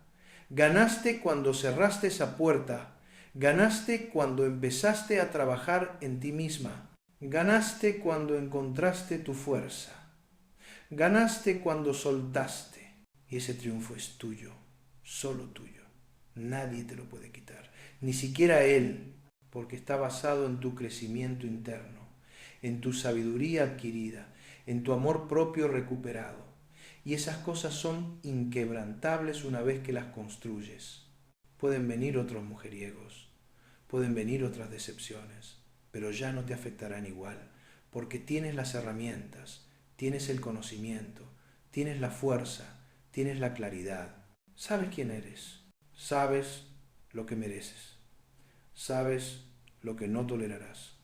Ganaste cuando cerraste esa puerta. Ganaste cuando empezaste a trabajar en ti misma. Ganaste cuando encontraste tu fuerza. Ganaste cuando soltaste. Y ese triunfo es tuyo, solo tuyo. Nadie te lo puede quitar, ni siquiera Él, porque está basado en tu crecimiento interno, en tu sabiduría adquirida, en tu amor propio recuperado. Y esas cosas son inquebrantables una vez que las construyes. Pueden venir otros mujeriegos, pueden venir otras decepciones, pero ya no te afectarán igual, porque tienes las herramientas, tienes el conocimiento, tienes la fuerza, tienes la claridad. Sabes quién eres, sabes lo que mereces, sabes lo que no tolerarás.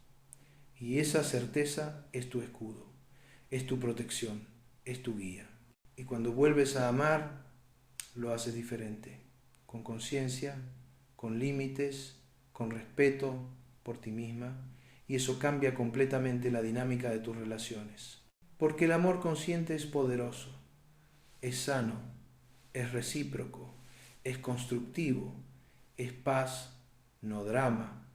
Y esa certeza es tu escudo, es tu protección, es tu guía. Y cuando vuelves a amar, lo haces diferente, con conciencia, con límites, con respeto por ti misma, y eso cambia completamente la dinámica de tus relaciones. Porque el amor consciente es poderoso, es sano, es recíproco, es constructivo, es paz, no drama,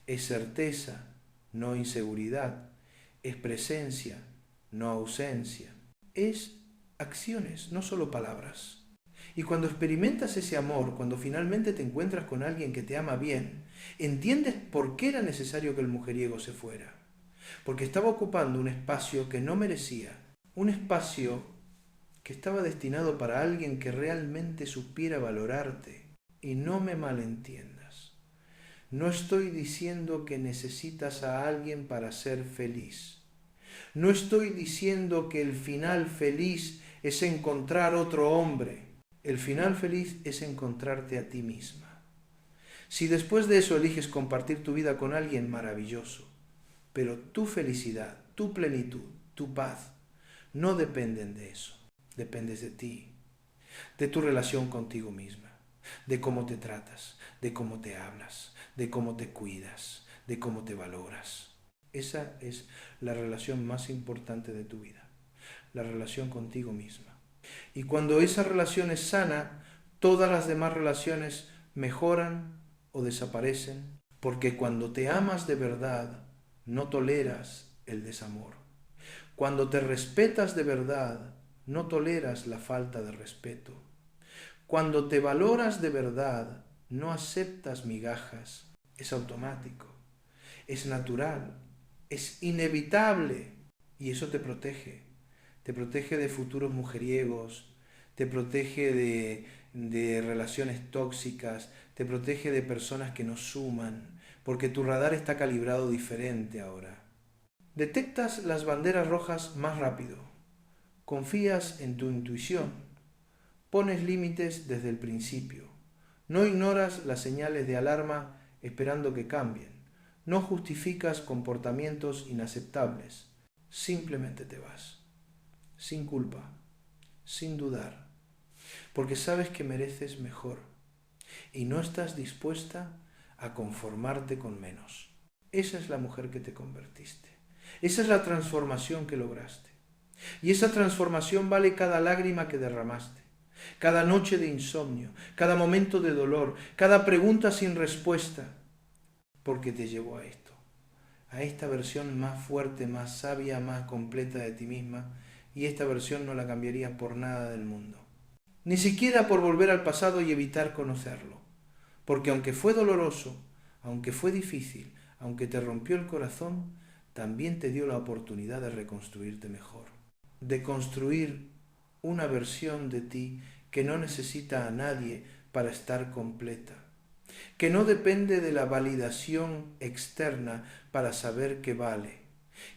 es certeza, no inseguridad, es presencia, no ausencia, es acciones, no solo palabras. Y cuando experimentas ese amor, cuando finalmente te encuentras con alguien que te ama bien, entiendes por qué era necesario que el mujeriego se fuera. Porque estaba ocupando un espacio que no merecía, un espacio que estaba destinado para alguien que realmente supiera valorarte. Y no me malentiendas. No estoy diciendo que necesitas a alguien para ser feliz. No estoy diciendo que el final feliz es encontrar otro hombre. El final feliz es encontrarte a ti misma. Si después de eso eliges compartir tu vida con alguien, maravilloso. Pero tu felicidad, tu plenitud, tu paz, no dependen de eso. Dependes de ti, de tu relación contigo misma, de cómo te tratas, de cómo te hablas, de cómo te cuidas, de cómo te valoras. Esa es la relación más importante de tu vida, la relación contigo misma. Y cuando esa relación es sana, todas las demás relaciones mejoran o desaparecen, porque cuando te amas de verdad, no toleras el desamor. Cuando te respetas de verdad, no toleras la falta de respeto. Cuando te valoras de verdad, no aceptas migajas. Es automático, es natural, es inevitable. Y eso te protege. Te protege de futuros mujeriegos, te protege de relaciones tóxicas, te protege de personas que no suman, porque tu radar está calibrado diferente ahora. Detectas las banderas rojas más rápido. Confías en tu intuición. Pones límites desde el principio. No ignoras las señales de alarma esperando que cambien. No justificas comportamientos inaceptables. Simplemente te vas. Sin culpa. Sin dudar. Porque sabes que mereces mejor. Y no estás dispuesta a conformarte con menos. Esa es la mujer que te convertiste. Esa es la transformación que lograste. Y esa transformación vale cada lágrima que derramaste, cada noche de insomnio, cada momento de dolor, cada pregunta sin respuesta, porque te llevó a esta versión más fuerte, más sabia, más completa de ti misma, y esta versión no la cambiarías por nada del mundo. Ni siquiera por volver al pasado y evitar conocerlo, porque aunque fue doloroso, aunque fue difícil, aunque te rompió el corazón, también te dio la oportunidad de reconstruirte mejor, de construir una versión de ti que no necesita a nadie para estar completa, que no depende de la validación externa para saber que vale,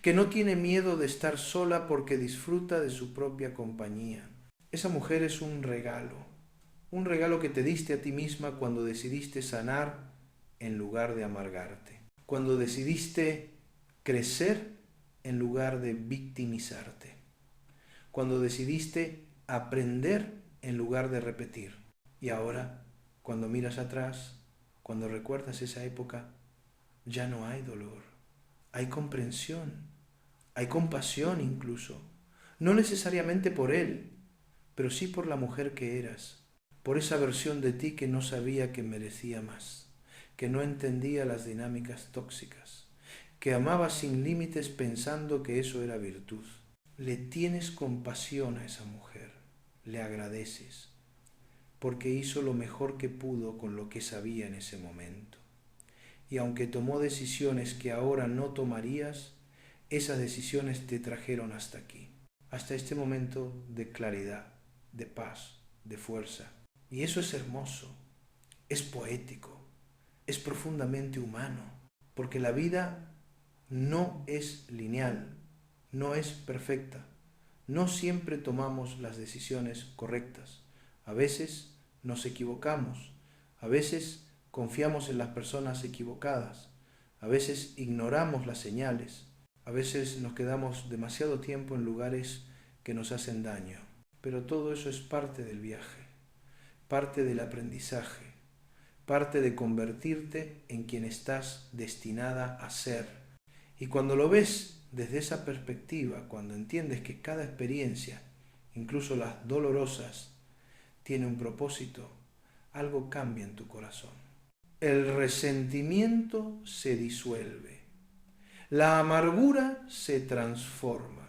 que no tiene miedo de estar sola porque disfruta de su propia compañía. Esa mujer es un regalo que te diste a ti misma cuando decidiste sanar en lugar de amargarte, cuando decidiste crecer en lugar de victimizarte, cuando decidiste aprender en lugar de repetir. Y ahora, cuando miras atrás, cuando recuerdas esa época, ya no hay dolor, hay comprensión, hay compasión incluso, no necesariamente por él, pero sí por la mujer que eras, por esa versión de ti que no sabía que merecía más, que no entendía las dinámicas tóxicas, que amaba sin límites pensando que eso era virtud. Le tienes compasión a esa mujer, le agradeces, porque hizo lo mejor que pudo con lo que sabía en ese momento. Y aunque tomó decisiones que ahora no tomarías, esas decisiones te trajeron hasta aquí, hasta este momento de claridad, de paz, de fuerza. Y eso es hermoso, es poético, es profundamente humano, porque la vida no es lineal, no es perfecta. No siempre tomamos las decisiones correctas. A veces nos equivocamos, a veces confiamos en las personas equivocadas, a veces ignoramos las señales, a veces nos quedamos demasiado tiempo en lugares que nos hacen daño. Pero todo eso es parte del viaje, parte del aprendizaje, parte de convertirte en quien estás destinada a ser. Y cuando lo ves desde esa perspectiva, cuando entiendes que cada experiencia, incluso las dolorosas, tiene un propósito, algo cambia en tu corazón. El resentimiento se disuelve, la amargura se transforma,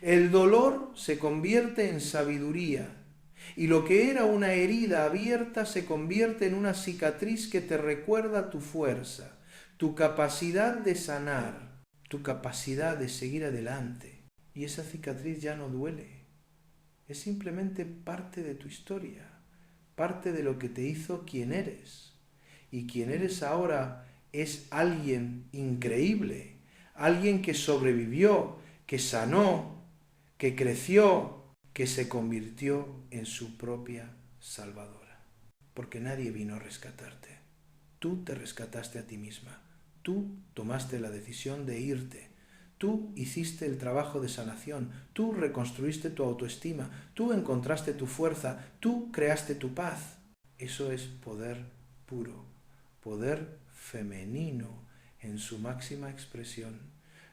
el dolor se convierte en sabiduría y lo que era una herida abierta se convierte en una cicatriz que te recuerda tu fuerza, tu capacidad de sanar, tu capacidad de seguir adelante. Y esa cicatriz ya no duele, es simplemente parte de tu historia, parte de lo que te hizo quien eres. Y quien eres ahora es alguien increíble, alguien que sobrevivió, que sanó, que creció, que se convirtió en su propia salvadora. Porque nadie vino a rescatarte. Tú te rescataste a ti misma. Tú tomaste la decisión de irte. Tú hiciste el trabajo de sanación. Tú reconstruiste tu autoestima. Tú encontraste tu fuerza. Tú creaste tu paz. Eso es poder puro. Poder femenino en su máxima expresión.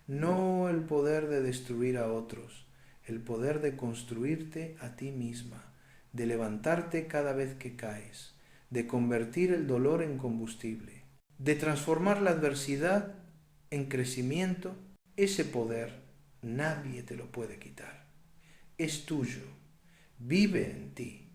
No el poder de destruir a otros. El poder de construirte a ti misma, de levantarte cada vez que caes, de convertir el dolor en combustible, de transformar la adversidad en crecimiento. Ese poder nadie te lo puede quitar. Es tuyo, vive en ti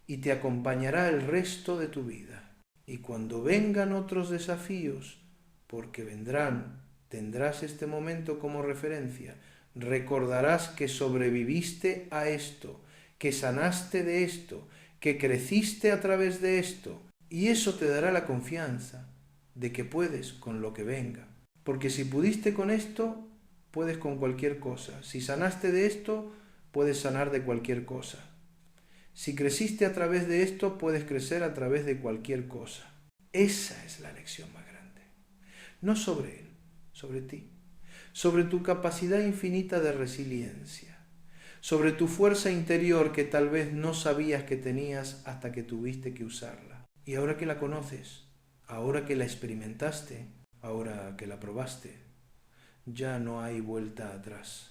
y te acompañará el resto de tu vida. Y cuando vengan otros desafíos, porque vendrán, tendrás este momento como referencia, recordarás que sobreviviste a esto, que sanaste de esto, que creciste a través de esto, y eso te dará la confianza de que puedes con lo que venga. Porque si pudiste con esto, puedes con cualquier cosa. Si sanaste de esto, puedes sanar de cualquier cosa. Si creciste a través de esto, puedes crecer a través de cualquier cosa. Esa es la lección más grande. No sobre él, sobre ti. Sobre tu capacidad infinita de resiliencia, sobre tu fuerza interior que tal vez no sabías que tenías hasta que tuviste que usarla. Y ahora que la conoces, ahora que la experimentaste, ahora que la probaste, ya no hay vuelta atrás.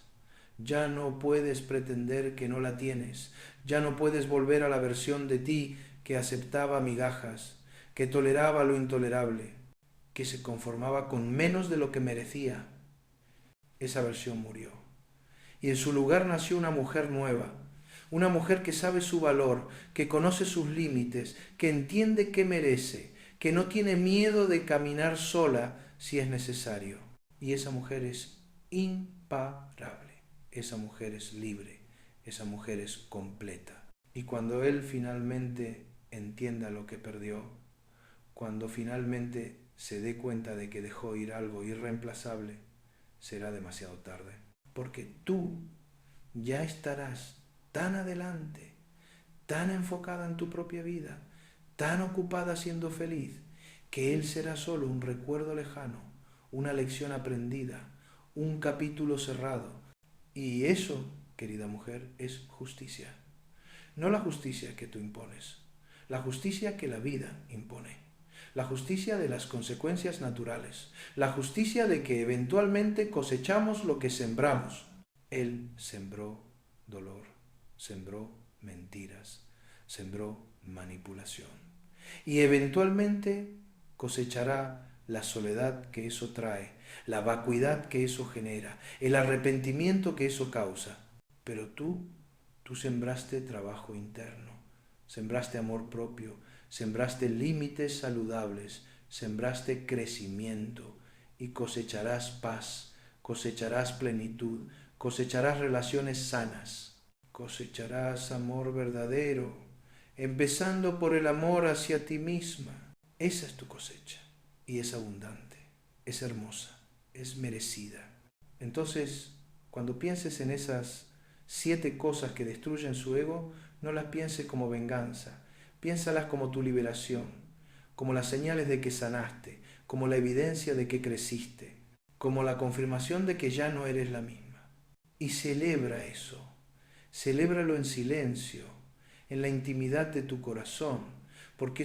Ya no puedes pretender que no la tienes, ya no puedes volver a la versión de ti que aceptaba migajas, que toleraba lo intolerable, que se conformaba con menos de lo que merecía. Esa versión murió. Y en su lugar nació una mujer nueva, una mujer que sabe su valor, que conoce sus límites, que entiende qué merece, que no tiene miedo de caminar sola si es necesario. Y esa mujer es imparable, esa mujer es libre, esa mujer es completa. Y cuando él finalmente entienda lo que perdió, cuando finalmente se dé cuenta de que dejó ir algo irreemplazable, será demasiado tarde, porque tú ya estarás tan adelante, tan enfocada en tu propia vida, tan ocupada siendo feliz, que él será solo un recuerdo lejano, una lección aprendida, un capítulo cerrado. Y eso, querida mujer, es justicia. No la justicia que tú impones, la justicia que la vida impone. La justicia de las consecuencias naturales, la justicia de que eventualmente cosechamos lo que sembramos. Él sembró dolor, sembró mentiras, sembró manipulación. Y eventualmente cosechará la soledad que eso trae, la vacuidad que eso genera, el arrepentimiento que eso causa. Pero tú sembraste trabajo interno, sembraste amor propio, sembraste límites saludables, sembraste crecimiento y cosecharás paz, cosecharás plenitud, cosecharás relaciones sanas, cosecharás amor verdadero, empezando por el amor hacia ti misma. Esa es tu cosecha y es abundante, es hermosa, es merecida. Entonces, cuando pienses en esas 7 cosas que destruyen su ego, no las pienses como venganza, piénsalas como tu liberación, como las señales de que sanaste, como la evidencia de que creciste, como la confirmación de que ya no eres la misma. Y celebra eso, celébralo en silencio, en la intimidad de tu corazón, porque